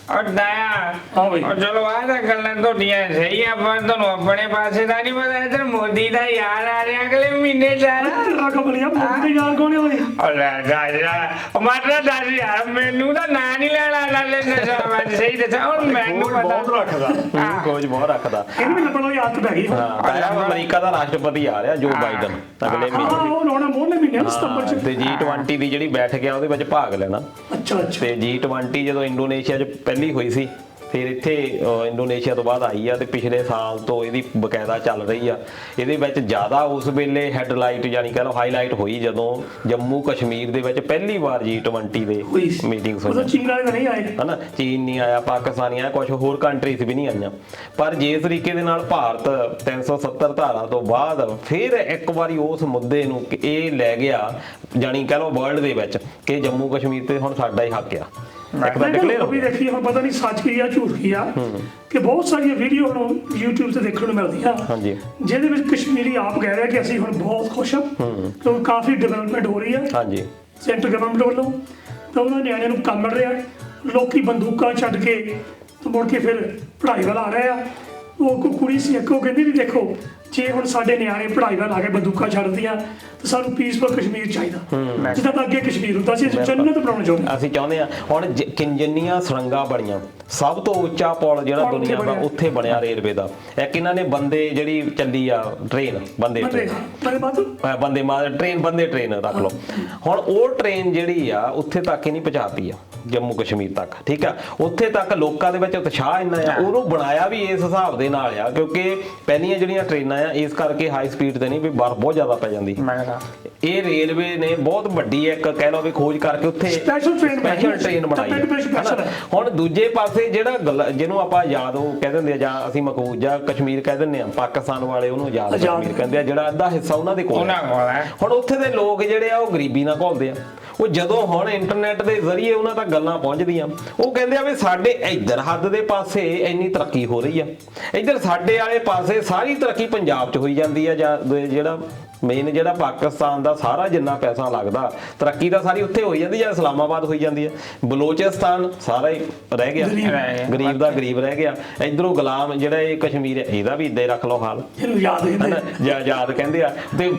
ਔਰ ਦਾਇਆ ਹਾਂ ਬਈ। ਔਰ ਚਲੋ ਆਹ ਤਾਂ ਗੱਲਾਂ ਤੁਹਾਡੀਆਂ ਸਹੀ ਆ, ਪਰ ਤੁਹਾਨੂੰ ਆਪਣੇ ਪਾਸੇ ਦਾ ਨਹੀਂ ਪਤਾ ਇੱਧਰ ਮੋਦੀ ਦਾ ਯਾਰ ਆ ਰਿਹਾ ਅਗਲੇ ਮਹੀਨੇ ਜਾਣਾ। ਤੇਰਾ ਕਮਲੀਆ ਮੋਦੀ ਦੇ ਯਾਰ ਕੌਣ ਹੈ ਓਏ? ਔਰ ਮਾਤਰਾ ਦੱਸ ਯਾਰ, ਮੈਨੂੰ ਤਾਂ ਨਾਂ ਨਹੀਂ ਲੈਣਾ ਨਾਲੇ ਨਸ਼ਾ ਮੈਂ ਸਹੀ ਦੱਸਾਂ ਹੁਣ ਮੈਨੂੰ ਖੋਜ ਬਹੁਤ ਪਤਾ। ਰੱਖਦਾ। ਖੋਜ ਬਹੁਤ ਰੱਖਦਾ। ਇਹਨੂੰ ਵੀ ਲੱਭਣ ਵਾਲੀ ਆਦਤ ਪੈ ਗਈ ਹੁਣ। ਹਾਂ ਤਾਇਆ ਅਮਰੀਕਾ ਦਾ ਰਾਸ਼ਟਰਪਤੀ ਆ ਰਿਹਾ ਜੋ ਬਾਈਡਨ ਅਗਲੇ ਹਾਂ ਮਹੀਨੇ। ਉਹ ਲਾਉਣਾ ਮੋਹਲੇ ਮਹੀਨੇ ਸਤੰਬਰ ਚ। ਤੇ G20 ਦੀ ਜਿਹੜੀ ਬੈਠਕ ਆ ਉਹਦੇ ਵਿੱਚ ਭਾਗ ਲੈਣਾ। ਅੱਛਾ ਅੱਛਾ। ਤੇ G20 ਜਦੋਂ ਇੰਡੋਨੇਸ਼ੀਆ 'ਚ ਪਹਿਲੀ ਹੋਈ ਸੀ, ਫਿਰ ਇੱਥੇ ਇੰਡੋਨੇਸ਼ੀਆ ਤੋਂ ਬਾਅਦ ਆਈ ਆ ਤੇ ਪਿਛਲੇ ਸਾਲ ਤੋਂ ਇਹਦੀ ਬਕਾਇਦਾ ਚੱਲ ਰਹੀ ਆ। ਇਹਦੇ ਵਿੱਚ ਜ਼ਿਆਦਾ ਉਸ ਵੇਲੇ ਹੈਡਲਾਈਟ ਯਾਨੀ ਕਹ ਲਓ ਹਾਈਲਾਈਟ ਹੋਈ ਜਦੋਂ ਜੰਮੂ ਕਸ਼ਮੀਰ ਦੇ ਵਿੱਚ ਪਹਿਲੀ ਵਾਰ G20 ਦੇ ਮੀਟਿੰਗਸ ਉਦੋਂ ਹੋਈਆਂ। ਚੀਨ ਵਾਲੇ ਤਾਂ ਨਹੀਂ ਆਏ। ਹਨਾ ਚੀਨ ਨਹੀਂ ਆਇਆ, ਪਾਕਿਸਤਾਨ ਨਹੀਂ ਆਇਆ, ਕੁਝ ਹੋਰ ਕੰਟਰੀਜ਼ ਵੀ ਨਹੀਂ ਆਈਆਂ। ਪਰ ਜੇ ਤਰੀਕੇ ਦੇ ਨਾਲ ਭਾਰਤ 370 ਧਾਰਾ ਤੋਂ ਬਾਅਦ ਫਿਰ ਇੱਕ ਵਾਰੀ ਉਸ ਮੁੱਦੇ ਨੂੰ ਇਹ ਲੈ ਗਿਆ ਜਾਨੀ ਕਹ ਲਓ ਵਰਲਡ ਦੇ ਵਿੱਚ ਕਿ ਜੰਮੂ ਕਸ਼ਮੀਰ ਤੇ ਹੁਣ ਸਾਡਾ ਹੀ ਹੱਕ ਆ। ਇੱਕ ਤਾਂ ਡਿਕਲੇਅਰ ਹੋ ਵੀ ਗਿਆ। ਦੇਖੀ ਹੁਣ ਪਤਾ ਨਹੀਂ ਸੱਚ ਕੀ ਆ ਝੂਠ ਕੀ ਆ ਕਿ ਬਹੁਤ ਸਾਰੀਆਂ ਵੀਡੀਓ ਹੁਣ YouTube ਤੇ ਦੇਖਣ ਨੂੰ ਮਿਲਦੀਆਂ ਹਾਂਜੀ ਜਿਹਦੇ ਵਿੱਚ ਕਸ਼ਮੀਰੀ ਆਪ ਕਹਿ ਰਿਹਾ ਕਿ ਅਸੀਂ ਹੁਣ ਬਹੁਤ ਖੁਸ਼ ਹਾਂ ਕਿਉਂਕਿ ਕਾਫੀ ਡਿਵੈਲਪਮੈਂਟ ਹੋ ਰਹੀ ਹੈ ਹਾਂਜੀ ਸੈਂਟਰ ਗਵਰਨਮੈਂਟ ਵੱਲੋਂ। ਤਾਂ ਉਹਨਾਂ ਨਿਆਣਿਆਂ ਨੂੰ ਕੰਮ ਮਿਲ ਰਿਹਾ, ਲੋਕੀ ਬੰਦੂਕਾਂ ਛੱਡ ਕੇ ਤੇ ਮੁੜ ਕੇ ਫਿਰ ਪੜ੍ਹਾਈ ਵੱਲ ਆ ਰਹੇ ਆ। ਉਹ ਕੁੜੀ ਸੀ ਇੱਕ, ਉਹ ਕਹਿੰਦੀ ਵੀ ਦੇਖੋ ਜੇ ਹੁਣ ਸਾਡੇ ਨਿਆਣੇ ਪੜ੍ਹਾਈ ਵੱਲ ਆ ਕੇ ਬੰਦੂਕਾਂ ਛੱਡਦੀਆਂ ਤਾਂ ਸਾਨੂੰ ਪੀਸਫੁਲ ਕਸ਼ਮੀਰ ਚਾਹੀਦਾ, ਜਿੱਦਾਂ ਤਾਂ ਅੱਗੇ ਕਸ਼ਮੀਰ ਹੁੰਦਾ ਸੀ। ਅਸੀਂ ਜੰਨਤ ਬਣਾਉਣਾ ਚਾਹੁੰਦੇ ਹਾਂ। ਅਸੀਂ ਚਾਹੁੰਦੇ ਆ ਹੁਣ ਜਿੰਨੀਆਂ ਸੁਰੰਗਾਂ ਬਣੀਆਂ, ਸਭ ਤੋਂ ਉੱਚਾ ਪੁਲ ਜਿਹੜਾ ਪੁਲ ਦੁਨੀਆ ਦਾ ਉੱਥੇ ਬਣਿਆ ਰੇਲਵੇ ਦਾ। ਇੱਕ ਇਹਨਾਂ ਨੇ ਬੰਦੇ ਜਿਹੜੀ ਚੱਲੀ ਆ ਟ੍ਰੇਨ, ਬੰਦੇ ਟ੍ਰੇਨ ਬੰਦੇ ਟ੍ਰੇਨ ਰੱਖ ਲਓ। ਹੁਣ ਉਹ ਟ੍ਰੇਨ ਜਿਹੜੀ ਆ ਉੱਥੇ ਤੱਕ ਹੀ ਨਹੀਂ ਪਹੁੰਚਾਤੀ ਆ, ਜੰਮੂ ਕਸ਼ਮੀਰ ਤੱਕ। ਠੀਕ ਆ, ਉੱਥੇ ਤੱਕ ਲੋਕਾਂ ਦੇ ਵਿੱਚ ਉਤਸ਼ਾਹ ਇੰਨਾ ਆ, ਉਹਨੂੰ ਬਣਾਇਆ ਵੀ ਇਸ ਹਿਸਾਬ ਦੇ ਨਾਲ ਆ ਕਿਉਂਕਿ ਪਹਿਲੀਆਂ ਜਿਹੜੀਆਂ ਟ੍ਰੇਨਾਂ ਆ ਇਸ ਕਰਕੇ ਹਾਈ ਸਪੀਡ ਤੇ ਨਹੀਂ ਵੀ ਬਰਫ਼ ਬਹੁਤ ਜ਼ਿਆਦਾ ਪੈ ਜਾਂਦੀ। ਇਹ ਰੇਲਵੇ ਨੇ ਬਹੁਤ ਵੱਡੀ ਇੱਕ ਕਹਿ ਲਓ ਵੀ ਖੋਜ ਕਰਕੇ ਉੱਥੇ ਸਪੈਸ਼ਲ ਟ੍ਰੇਨ ਬਣਾਈ ਹੈ। ਹੁਣ ਦੂਜੇ ਪਾਸੇ ਜਿਹੜਾ ਜਿਹਨੂੰ ਆਪਾਂ ਆਜ਼ਾਦ ਉਹ ਕਹਿ ਦਿੰਦੇ ਆ ਜਾਂ ਅਸੀਂ ਮਕਬੂਜ਼ ਜਾਂ ਕਸ਼ਮੀਰ ਕਹਿ ਦਿੰਦੇ ਆ, ਪਾਕਿਸਤਾਨ ਵਾਲੇ ਉਹਨੂੰ ਆਜ਼ਾਦ ਕਸ਼ਮੀਰ ਕਹਿੰਦੇ ਆ, ਜਿਹੜਾ ਅੱਧਾ ਹਿੱਸਾ ਉਹਨਾਂ ਦੇ ਕੋਲ ਹੈ। ਹੁਣ ਉੱਥੇ ਦੇ ਲੋਕ ਜਿਹੜੇ ਆ ਉਹ ਗਰੀਬੀ ਨਾਲ ਘੁਲਦੇ ਆ। ਉਹ ਜਦੋਂ ਹੁਣ ਇੰਟਰਨੈਟ ਦੇ ਜ਼ਰੀਏ ਉਹਨਾਂ ਤੱਕ ਗੱਲਾਂ ਪਹੁੰਚਦੀਆਂ, ਉਹ ਕਹਿੰਦੇ ਆ ਵੀ ਸਾਡੇ ਇੱਧਰ ਹੱਦ ਦੇ ਪਾਸੇ ਇੰਨੀ ਤਰੱਕੀ ਹੋ ਰਹੀ ਆ, ਇੱਧਰ ਸਾਡੇ ਵਾਲੇ ਪਾਸੇ ਸਾਰੀ ਤਰੱਕੀ ਪੰਜਾਬ 'ਚ ਹੋਈ ਜਾਂਦੀ ਆ, ਜਾਂ ਜਿਹੜਾ ਮੇਨ ਜਿਹੜਾ ਪਾਕਿਸਤਾਨ ਦਾ ਸਾਰਾ ਜਿੰਨਾ ਪੈਸਾ ਲੱਗਦਾ ਤਰੱਕੀ ਤਾਂ ਸਾਰੀ ਉੱਥੇ ਹੋਈ ਜਾਂਦੀ ਜਾਂ ਇਸਲਾਮਾਬਾਦ ਹੋਈ ਜਾਂਦੀ ਹੈ। ਬਲੋਚਿਸਤਾਨ ਸਾਰਾ ਹੀ ਰਹਿ ਗਿਆ, ਗਰੀਬ ਦਾ ਗਰੀਬ ਰਹਿ ਗਿਆ। ਇਧਰੋਂ ਗੁਲਾਮ ਜਿਹੜਾ ਇਹ ਕਸ਼ਮੀਰ ਹੈ ਇਹਦਾ ਵੀ ਇੱਦਾਂ ਹੀ ਰੱਖ ਲਓ ਹਾਲ, ਯਾਦ ਕਹਿੰਦੇ ਆ। ਤੇ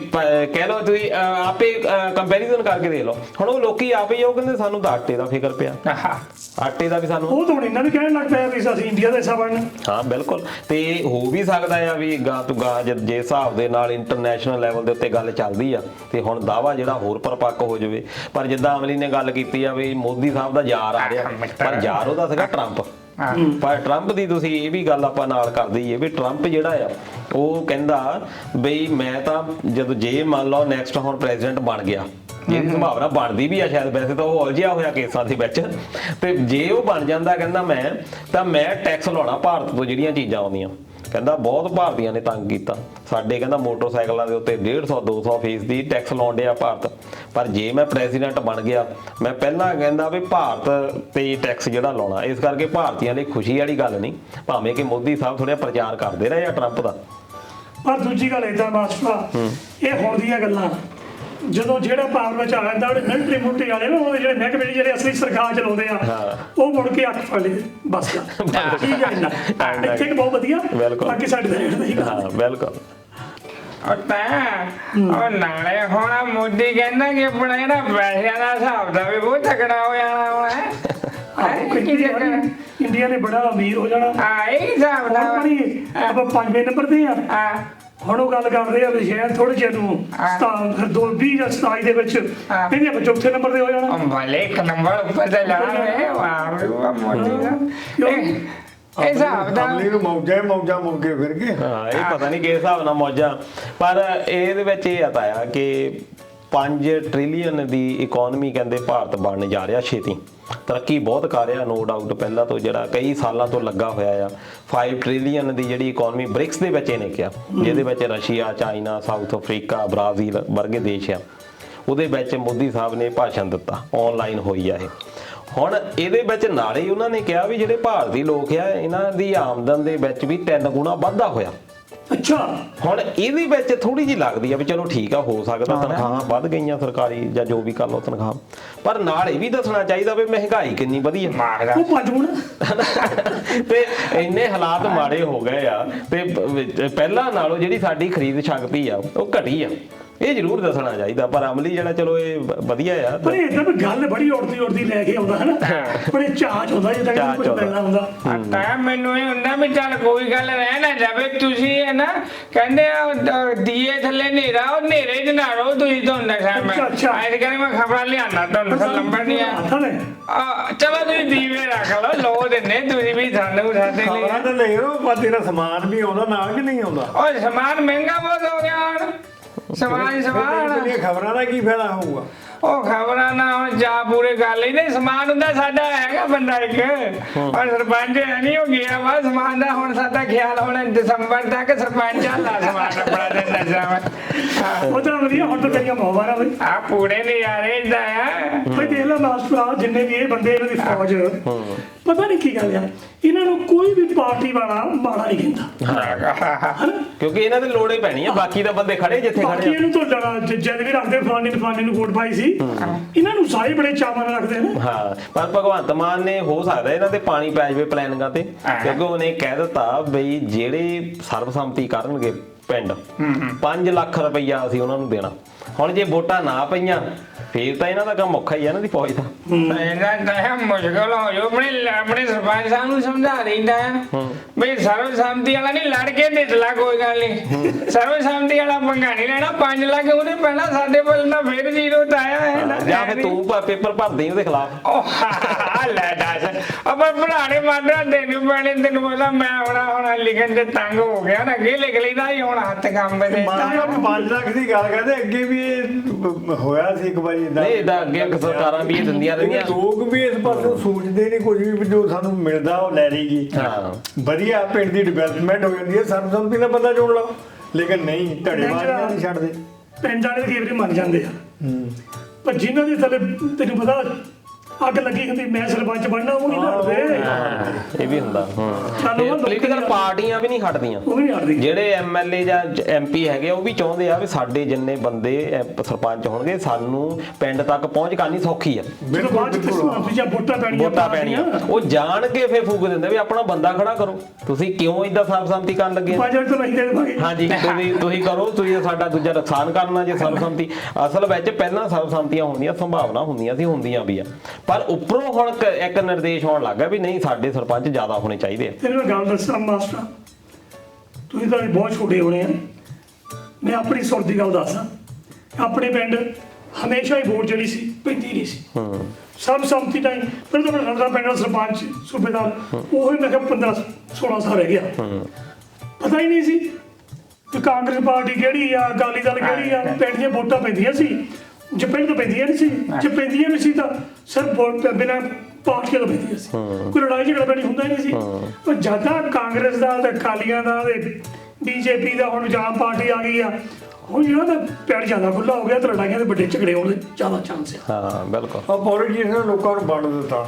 ਕਹਿ ਲਓ ਤੁਸੀਂ ਆਪੇ ਕੰਪੈਰੀਜ਼ਨ ਕਰਕੇ ਦੇਖ ਲਓ। ਹੁਣ ਉਹ ਲੋਕੀ ਆਪੇ ਉਹ ਕਹਿੰਦੇ ਸਾਨੂੰ ਤਾਂ ਆਟੇ ਦਾ ਫਿਕਰ ਪਿਆ, ਆਟੇ ਦਾ ਵੀ ਸਾਨੂੰ ਉਹ ਤਾਂ ਇਹਨਾਂ ਵੀ ਕਹਿਣ ਲੱਗ ਪਿਆ ਵੀ ਅਸੀਂ ਇੰਡੀਆ ਦਾ ਹਿੱਸਾ ਬਣਨਾ। ਹਾਂ ਬਿਲਕੁਲ, ਤੇ ਹੋ ਵੀ ਸਕਦਾ ਆ ਵੀ ਗਾਂ ਤੋਂ ਗਾਂ ਜੇ ਹਿਸਾਬ ਦੇ ਨਾਲ ਇੰਟਰਨੈਸ਼ਨਲ ਲੈਵਲ ਦੇ ਉੱਤੇ ਗੱਲ ਚੱਲਦੀ ਆ ਤੇ ਹੁਣ ਦਾਵਾ ਜਿਹੜਾ ਹੋਰ ਪਰਪੱਕ ਹੋ ਜਾਵੇ। ਪਰ ਜਿੱਦਾਂ ਅਮਲੀ ਨੇ ਗੱਲ ਕੀਤੀ ਆ ਵੀ ਮੋਦੀ ਸਾਹਿਬ ਦਾ ਯਾਰ ਆ ਰਿਹਾ, ਪਰ ਯਾਰ ਉਹਦਾ ਸੀਗਾ ਟਰੰਪ। ਪਰ ਟਰੰਪ ਦੀ ਤੁਸੀਂ ਇਹ ਵੀ ਗੱਲ ਆਪਾਂ ਨਾਲ ਕਰ ਦਈਏ ਵੀ ਟਰੰਪ ਜਿਹੜਾ ਆ ਉਹ ਕਹਿੰਦਾ ਬਈ ਮੈਂ ਤਾਂ ਜਦੋਂ ਜੇ ਮੰਨ ਲਓ ਨੈਕਸਟ ਹੁਣ ਪ੍ਰੈਜ਼ੀਡੈਂਟ ਬਣ ਗਿਆ, ਜਿਹਦੀ ਸੰਭਾਵਨਾ ਬਣਦੀ ਵੀ ਆ ਸ਼ਾਇਦ, ਵੈਸੇ ਤਾਂ ਉਹ ਉਲਝਿਆ ਹੋਇਆ ਕੇਸਾਂ ਦੇ ਵਿੱਚ, ਤੇ ਜੇ ਉਹ ਬਣ ਜਾਂਦਾ ਕਹਿੰਦਾ ਮੈਂ ਟੈਕਸ ਲਾਉਣਾ ਭਾਰਤ ਤੋਂ ਜਿਹੜੀਆਂ ਚੀਜ਼ਾਂ ਆਉਂਦੀਆਂ। ਕਹਿੰਦਾ ਬਹੁਤ ਭਾਰਤੀਆਂ ਨੇ ਤੰਗ ਕੀਤਾ ਸਾਡੇ, ਕਹਿੰਦਾ ਮੋਟਰਸਾਈਕਲਾਂ ਦੇ ਉੱਤੇ 150-200% ਦੀ ਟੈਕਸ ਲਾਉਣ ਡਿਆ ਭਾਰਤ, ਪਰ ਜੇ ਮੈਂ ਪ੍ਰੈਜ਼ੀਡੈਂਟ ਬਣ ਗਿਆ ਮੈਂ ਪਹਿਲਾਂ ਕਹਿੰਦਾ ਵੀ ਭਾਰਤ ਤੇ ਟੈਕਸ ਜਿਹੜਾ ਲਾਉਣਾ। ਇਸ ਕਰਕੇ ਭਾਰਤੀਆਂ ਲਈ ਖੁਸ਼ੀ ਵਾਲੀ ਗੱਲ ਨਹੀਂ, ਭਾਵੇਂ ਕਿ ਮੋਦੀ ਸਾਹਿਬ ਥੋੜ੍ਹਾ ਪ੍ਰਚਾਰ ਕਰਦੇ ਰਹੇ ਆ ਟਰੰਪ ਦਾ। ਪਰ ਦੂਜੀ ਗੱਲ ਏਦਾਂ ਮਾਸਟਰਾ, ਇਹ ਹੁਣ ਦੀਆਂ ਗੱਲਾਂ ਜਦੋਂ ਜਿਹੜਾ ਪਾਵਰ ਵਿੱਚ ਆ ਜਾਂਦਾ ਉਹਦੇ ਮਿਲਟਰੀ ਮੁਲਟਰੀ ਵਾਲੇ ਨਾ, ਉਹਦੇ ਜਿਹੜੇ ਮਹਿਕਮੇ ਜਿਹੜੇ ਅਸਲੀ ਸਰਕਾਰ ਚਲਾਉਂਦੇ ਆ, ਉਹ ਮੁੜ ਕੇ ਅੱਖ ਫੜ ਲਏ ਬਸ ਠੀਕ ਹੈ ਇੰਨਾ ਇੱਥੇ ਬਹੁਤ ਵਧੀਆ, ਬਾਕੀ ਸਾਡੇ ਦਾ ਨਹੀਂ। ਹਾਂ ਬਿਲਕੁਲ। ਉਹ ਨਾਲੇ ਹੁਣ ਮੋਦੀ ਕਹਿੰਦਾ ਕਿ ਆਪਣਾ ਜਿਹੜਾ ਪੈਸਿਆਂ ਦਾ ਹਿਸਾਬ ਦਾ ਵੀ ਬਹੁਤ ਤਕੜਾ ਹੋ ਜਾਣਾ ਹੁਣ ਹੈ। ਇੰਡੀਆ ਨੇ ਬੜਾ ਅਮੀਰ ਹੋ ਜਾਣਾ। ਇਹ ਹਿਸਾਬ ਦਾ ਆਪਾਂ 5ਵੇਂ ਨੰਬਰ ਤੇ ਆ। ਹੁਣ ਉਹ ਗੱਲ ਕਰਦੇ ਆ ਵੀ ਸ਼ਾਇਦ ਥੋੜੇ ਚਿਰ ਨੂੰ 2027 ਦੇ ਵਿੱਚ ਕਹਿੰਦੇ ਆਪਾਂ ਚੌਥੇ ਨੰਬਰ ਤੇ ਹੋ ਜਾਣਾ। ਭਲੇ ਇੱਕ ਨੰਬਰ ਉੱਪਰ ਤੇ ਜਾਣਾ। ਵਾਹ ਮੋਦੀ ਦਾ ਇਹ ਹਿਸਾਬ ਦਾ ਅਮਲੀ ਨੂੰ ਮੌਜਾਂ ਮੁੜ ਕੇ ਫਿਰ ਕੇ। ਹਾਂ ਇਹ ਪਤਾ ਨਹੀਂ ਕਿਸ ਹਿਸਾਬ ਨਾਲ ਮੌਜਾਂ, ਪਰ ਇਹਦੇ ਵਿੱਚ ਇਹ ਆਇਆ ਕਿ 5 ਟ੍ਰਿਲੀਅਨ ਦੀ ਇਕਨੋਮੀ ਕਹਿੰਦੇ ਭਾਰਤ ਬਣਨ ਜਾ ਰਿਹਾ ਛੇਤੀ। ਤਰੱਕੀ ਬਹੁਤ ਕਰ ਰਿਹਾ ਨੋ ਡਾਊਟ, ਪਹਿਲਾਂ ਤੋਂ ਜਿਹੜਾ ਕਈ ਸਾਲਾਂ ਤੋਂ ਲੱਗਾ ਹੋਇਆ ਆ। 5 ਟ੍ਰਿਲੀਅਨ ਦੀ ਜਿਹੜੀ ਇਕਨੋਮੀ ਬ੍ਰਿਕਸ ਦੇ ਵਿੱਚ ਇਹਨੇ ਕਿਹਾ, ਜਿਹਦੇ ਵਿੱਚ Russia, China, south Africa, Brazil ਵਰਗੇ ਦੇਸ਼ ਆ। ਉਹਦੇ ਵਿੱਚ ਮੋਦੀ ਸਾਹਿਬ ਨੇ ਭਾਸ਼ਣ ਦਿੱਤਾ, ਆਨਲਾਈਨ ਹੋਈ ਆ ਇਹ। ਹੁਣ ਇਹਦੇ ਵਿੱਚ ਨਾਲੇ ਹੀ ਉਹਨਾਂ ਨੇ ਕਿਹਾ ਵੀ ਜਿਹੜੇ ਭਾਰਤੀ ਲੋਕ ਆ ਇਹਨਾਂ ਦੀ ਆਮਦਨ ਦੇ ਵਿੱਚ ਵੀ 3 ਗੁਣਾ ਵਾਧਾ ਹੋਇਆ ਅੱਛਾ ਹੁਣ ਇਹਦੇ ਵਿੱਚ ਥੋੜੀ ਜਿਹੀ ਲੱਗਦੀ ਆ ਵੀ ਚਲੋ ਠੀਕ ਆ, ਹੋ ਸਕਦਾ ਤਨਖਾਹਾਂ ਵੱਧ ਗਈਆਂ ਸਰਕਾਰੀ ਜਾਂ ਜੋ ਵੀ ਕਰ ਲਓ ਤਨਖਾਹ, ਪਰ ਨਾਲ ਇਹ ਵੀ ਦੱਸਣਾ ਚਾਹੀਦਾ ਵੀ ਮਹਿੰਗਾਈ ਕਿੰਨੀ ਵਧੀ ਆ। ਉਹ 5 ਗੁਣਾ ਤੇ ਇੰਨੇ ਹਾਲਾਤ ਮਾੜੇ ਹੋ ਗਏ ਆ ਤੇ ਪਹਿਲਾਂ ਨਾਲੋਂ ਜਿਹੜੀ ਸਾਡੀ ਖਰੀਦ ਸ਼ਕਤੀ ਆ ਉਹ ਘਟੀ ਆ, ਇਹ ਜ਼ਰੂਰ ਦੱਸਣਾ ਚਾਹੀਦਾ। ਪਰ ਅਮਲੀ ਜਿਹੜਾ ਚਲੋ ਇਹ ਵਧੀਆ ਆ, ਪਰ ਇਹ ਤਾਂ ਗੱਲ ਬੜੀ ਉੜਦੀ ਲੈ ਕੇ ਆਉਂਦਾ ਹੈ ਨਾ, ਬੜੇ ਚਾਚ ਹੁੰਦਾ ਜਿੱਦਾਂ ਕਿ ਕੁਝ ਮਿਲਣਾ ਹੁੰਦਾ। ਤਾਂ ਮੈਨੂੰ ਇਹ ਹੁੰਦਾ ਵੀ ਚੱਲ ਕੋਈ ਗੱਲ ਰਹਿ ਨਾ ਜਾਵੇ, ਤੁਸੀਂ ਹੈ ਨਾ ਕਹਿੰਦੇ ਆ ਦੀਏ ਥੱਲੇ ਹਨੇਰਾ, ਉਹ ਹਨੇਰੇ 'ਚ ਨਾ ਰਹੋ ਤੁਸੀਂ, ਤੁਹਾਨੂੰ ਦੱਸਾਂ ਮੈਂ ਐਸ ਕਰਕੇ ਮੈਂ ਖਬਰਾਂ ਲਿਆਣਾ ਤੁਹਾਨੂੰ ਲੰਬੜ ਨਹੀਂ ਆ। ਚਲੋ ਤੁਸੀਂ ਦੀਵੇ ਰੱਖ ਲਓ, ਲੋ ਦਿੰਨੇ ਤੁਸੀਂ ਵੀ ਸਾਨੂੰ ਸਾਡੇ ਲਈ। ਖਬਰਾਂ ਤਾਂ ਲੈ ਲਓ, ਪਰ ਤੇਰਾ ਸਮਾਨ ਵੀ ਆਉਂਦਾ ਨਾਲ ਕਿ ਨਹੀਂ ਆਉਂਦਾ? ਉਹ ਸਮਾਨ ਮਹਿੰਗਾ ਬਹੁਤ ਹੋ ਗਿਆ ਹੁਣ, ਸਮਾਨ ਖਬਰਾਂ ਦਾ ਕੀ ਫਾਇਦਾ ਹੋਊਗਾ? ਉਹ ਖਬਰਾਂ ਨਾ ਹੁਣ ਜਾ ਪੂਰੇ ਗੱਲ ਹੀ ਨਹੀਂ, ਸਮਾਨ ਹੁੰਦਾ ਸਾਡਾ ਹੈਗਾ ਬੰਦਾ ਇੱਕ, ਪਰ ਸਰਪੰਚ ਨਹੀਂ ਹੋ ਗਿਆ ਵਾ ਸਮਾਨ ਦਾ। ਹੁਣ ਸਾਡਾ ਖਿਆਲ ਹੁਣ ਦਸੰਬਰ ਤੱਕ ਸਰਪੰਚ ਆਲਾ ਸਮਾਨ ਆਪਣਾ ਦਿੰਦਾ ਜਾਵੇ। ਉਹ ਤਾਂ ਵਧੀਆ, ਹੁਣ ਤਾਂ ਤੇਰੀਆਂ ਮੋਹਵਾਰਾਂ ਬਈ ਆ ਪੂਰੇ ਨਜ਼ਾਰੇ ਇਦਾਂ ਆ ਬਈ। ਦੇਖ ਲੈ ਮਾਸਟਰ, ਜਿੰਨੇ ਵੀ ਇਹ ਬੰਦੇ ਇਹਨਾਂ ਦੀ ਫੌਜ, ਪਤਾ ਨਹੀਂ ਕੀ ਗੱਲ ਆ, ਇਹਨਾਂ ਨੂੰ ਕੋਈ ਵੀ ਪਾਰਟੀ ਵਾਲਾ ਮਾੜਾ ਨਹੀਂ ਕਹਿੰਦਾ, ਕਿਉਂਕਿ ਇਹਨਾਂ ਦੇ ਲੋੜੇ ਪੈਣੀ ਆ, ਬਾਕੀ ਤਾਂ ਬੰਦੇ ਖੜੇ ਜਿੱਥੇ ਖੜੇ ਇਹਨੂੰ ਤੋਂ ਜਦ ਵੀ ਰੱਖਦੇ ਫਲਾਣੇ ਨੂੰ ਵੋਟ ਪਾਈ ਸੀ, ਇਹਨਾਂ ਨੂੰ ਸਾਰੇ ਬੜੇ ਚਾਵਾਂ ਨਾਲ ਰੱਖਦੇ ਨੇ। ਹਾਂ, ਪਰ ਭਗਵੰਤ ਮਾਨ ਨੇ ਹੋ ਸਕਦਾ ਇਹਨਾਂ ਤੇ ਪਾਣੀ ਪੈ ਜਾਵੇ ਪਲੈਨਿੰਗਾਂ ਤੇ, ਕਿਉਂਕਿ ਉਹਨੇ ਕਹਿ ਦਿੱਤਾ ਬਈ ਜਿਹੜੇ ਸਰਬਸੰਮਤੀ ਕਰਨਗੇ ਪਿੰਡ 5 ਲੱਖ ਰੁਪਈਆ ਅਸੀਂ ਉਹਨਾਂ ਨੂੰ ਦੇਣਾ। ਹੁਣ ਜੇ ਵੋਟਾਂ ਨਾ ਪਈਆਂ ਫੇਰ ਤਾਂ ਇਹਨਾਂ ਦਾ ਕੰਮ ਔਖਾ ਹੀ ਆ, ਇਹਨਾਂ ਦੀ ਫੌਜ ਦਾ। ਇਹਨਾਂ ਦਾ ਮੁਸ਼ਕਲ ਹੋ ਜੋ। ਆਪਣੇ ਸਰਪੰਚ ਸਾਹਿਬ ਨੂੰ ਸਮਝਾ ਦਿੰਦਾ ਬਈ ਸਰਵਸੰਮਤੀ ਵਾਲਾ ਨਹੀਂ, ਲੜ ਕੇ ਨਿਤਲਾ ਕੋਈ ਗੱਲ ਨਹੀਂ, ਸਰਵਸੰਮਤੀ ਵਾਲਾ ਪੰਗਾ ਨਹੀਂ ਲੈਣਾ, 5 ਲੱਖ ਉਹਨੇ ਪਹਿਲਾਂ ਸਾਡੇ ਵੱਲ ਨਾ ਫੇਰ ਜ਼ੀਰੋ ਆਇਆ ਹੈ। ਜਾਂ ਫਿਰ ਤੂੰ ਪੇਪਰ ਭਰਦੀ ਉਹਦੇ ਖਿਲਾਫ। ਉਹ ਲੈ ਦੱਸ, ਆਪਾਂ ਬਣਾਣੇ ਮਾਡਰਾ ਤੈਨੂੰ ਪੈਣੇ, ਤੈਨੂੰ ਪਤਾ ਮੈਂ ਹੁਣ ਲਿਖਣ ਤੇ ਤੰਗ ਹੋ ਗਿਆ ਨਾ, ਅੱਗੇ ਲਿਖ ਲਈਦਾ ਹੀ ਹੁਣ ਹੱਥ ਕੰਮ ਦੇ। 5 ਲੱਖ ਦੀ ਗੱਲ ਕਰਦੇ, ਅੱਗੇ ਵੀ ਇਹ ਹੋਇਆ ਸੀ ਇੱਕ ਵਾਰੀ ਨਹੀਂ, ਇਹਦਾ ਅੱਗੇ ਸਰਕਾਰਾਂ ਵੀ ਇਹ ਦਿੰਦੀਆਂ ਰਹਿੰਦੀਆਂ। ਲੋਕ ਵੀ ਇਸ ਪਾਸੇ ਸੋਚਦੇ ਨਹੀਂ ਕੁਝ ਵੀ, ਜੋ ਸਾਨੂੰ ਮਿਲਦਾ ਉਹ ਲੈ ਲਈਗੀ। ਹਾਂ, ਵਧੀਆ ਪਿੰਡ ਦੀ ਡਿਵੈਲਪਮੈਂਟ ਹੋ ਜਾਂਦੀ ਹੈ, ਸਰਬਸੰਮਤੀ ਦਾ ਬੰਦਾ ਜੋੜ ਲਓ, ਲੇਕਿਨ ਨਹੀਂ, ਧੜੇਵਾਦ ਨਹੀਂ ਛੱਡਦੇ। ਪਿੰਡ ਵਾਲੇ ਕਈ ਵਾਰੀ ਮੰਨ ਜਾਂਦੇ ਆ, ਪਰ ਜਿਨ੍ਹਾਂ ਦੇ ਥੱਲੇ ਤੈਨੂੰ ਪਤਾ ਅੱਗ ਲੱਗੀ ਹੁੰਦੀ, ਮੈਂ ਸਰਪੰਚ ਬਣਨਾ, ਉਹ ਨਹੀਂ ਲੜਦੇ। ਇਹ ਵੀ ਹੁੰਦਾ। ਪੋਲੀਟੀਕਲ ਪਾਰਟੀਆਂ ਵੀ ਨਹੀਂ ਹਟਦੀਆਂ, ਉਹ ਵੀ ਨਹੀਂ ਹਟਦੀ। ਜਿਹੜੇ ਐਮਐਲਏ ਜਾਂ ਐਮਪੀ ਹੈਗੇ ਉਹ ਵੀ ਚਾਹੁੰਦੇ ਆ ਵੀ ਸਾਡੇ ਜਿੰਨੇ ਬੰਦੇ ਸਰਪੰਚ ਹੋਣਗੇ, ਸਾਨੂੰ ਪਿੰਡ ਤੱਕ ਪਹੁੰਚ ਕਰਨੀ ਸੌਖੀ ਆ। ਜਦੋਂ ਬਾਅਦ ਵੋਟਾਂ ਪੈਣੀਆਂ ਉਹ ਜਾਣ ਕੇ ਫੇਰ ਫੂਕ ਦਿੰਦੇ ਵੀ ਆਪਣਾ ਬੰਦਾ ਖੜਾ ਕਰੋ, ਤੁਸੀਂ ਕਿਉਂ ਏਦਾਂ ਸਰਬਸੰਮਤੀ ਕਰਨ ਲੱਗੇ? ਹਾਂਜੀ, ਤੁਸੀਂ ਕਰੋ, ਤੁਸੀਂ ਸਾਡਾ ਦੂਜਾ ਨੁਕਸਾਨ ਕਰਨਾ ਜੇ ਸਰਬਸੰਮਤੀ। ਅਸਲ ਵਿੱਚ ਪਹਿਲਾਂ ਸਰਬਸੰਮਤੀਆਂ ਹੁੰਦੀਆਂ, ਸੰਭਾਵਨਾ ਹੁੰਦੀਆਂ ਸੀ, ਹੁੰਦੀਆਂ ਵੀ ਆ, ਪਰ ਉੱਪਰੋਂ ਹੁਣ ਇੱਕ ਨਿਰਦੇਸ਼ ਆਉਣ ਲੱਗਾ ਵੀ ਨਹੀਂ, ਸਾਡੇ ਸਰਪੰਚ ਜ਼ਿਆਦਾ ਹੋਣੇ ਚਾਹੀਦੇ ਆ। ਤੈਨੂੰ ਮੈਂ ਗੱਲ ਦੱਸਾਂ ਮਾਸਟਰ, ਤੁਸੀਂ ਤਾਂ ਬਹੁਤ ਛੋਟੇ ਹੋਣੇ ਆ, ਮੈਂ ਆਪਣੀ ਸੁਰਤ ਦੀ ਗੱਲ ਦੱਸਾਂ। ਆਪਣੇ ਪਿੰਡ ਹਮੇਸ਼ਾ ਹੀ ਵੋਟ ਜਿਹੜੀ ਸੀ ਪੈਂਦੀ ਨਹੀਂ ਸੀ, ਸਰਬਸੰਮਤੀ ਟਾਈਮ। ਫਿਰ ਤਾਂ ਸਾਡਾ ਪਿੰਡ ਦਾ ਸਰਪੰਚ ਸੂਬੇਦਾਰ ਉਹ ਹੀ ਮੈਂ ਕਿਹਾ 15-16 ਸਾਲ ਰਹਿ ਗਿਆ, ਪਤਾ ਹੀ ਨਹੀਂ ਸੀ ਕਿ ਕਾਂਗਰਸ ਪਾਰਟੀ ਕਿਹੜੀ ਆ, ਅਕਾਲੀ ਦਲ ਕਿਹੜੀ ਆ। ਪਿੰਡ ਦੀਆਂ ਵੋਟਾਂ ਪੈਂਦੀਆਂ ਸੀ, ਜੇ ਪਿੰਡ ਤੋਂ ਪੈਂਦੀਆਂ ਨਹੀਂ ਸੀ, ਜੇ ਪੈਂਦੀਆਂ ਵੀ ਸੀ ਤਾਂ ਸਿਰਫ ਬਿਨਾਂ ਪਾਰਟੀਆਂ ਤੋਂ ਪੈਂਦੀਆਂ ਸੀ, ਕੋਈ ਲੜਾਈ ਝਗੜਾ ਪੈਣੀ ਹੁੰਦਾ ਹੀ ਨਹੀਂ ਸੀ। ਪਰ ਜਿਆਦਾ ਕਾਂਗਰਸ ਦਾ ਤੇ ਅਕਾਲੀਆਂ ਦਾ ਤੇ ਬੀਜੇਪੀ ਦਾ, ਹੁਣ ਆਮ ਪਾਰਟੀ ਆ ਗਈ ਆ, ਹੁਣ ਜਿਹੜਾ ਤਾਂ ਪਿੰਡ ਜ਼ਿਆਦਾ ਖੁੱਲਾ ਹੋ ਗਿਆ ਤੇ ਲੜਾਈਆਂ ਦੇ ਵੱਡੇ ਝਗੜੇ ਹੋਣ ਦੇ ਜ਼ਿਆਦਾ ਚਾਂਸ ਆ। ਹਾਂ ਬਿਲਕੁਲ, ਪੋਲੀਟੀਸ਼ੀਅਨ ਲੋਕਾਂ ਨੂੰ ਵੰਡ ਦਿੱਤਾ।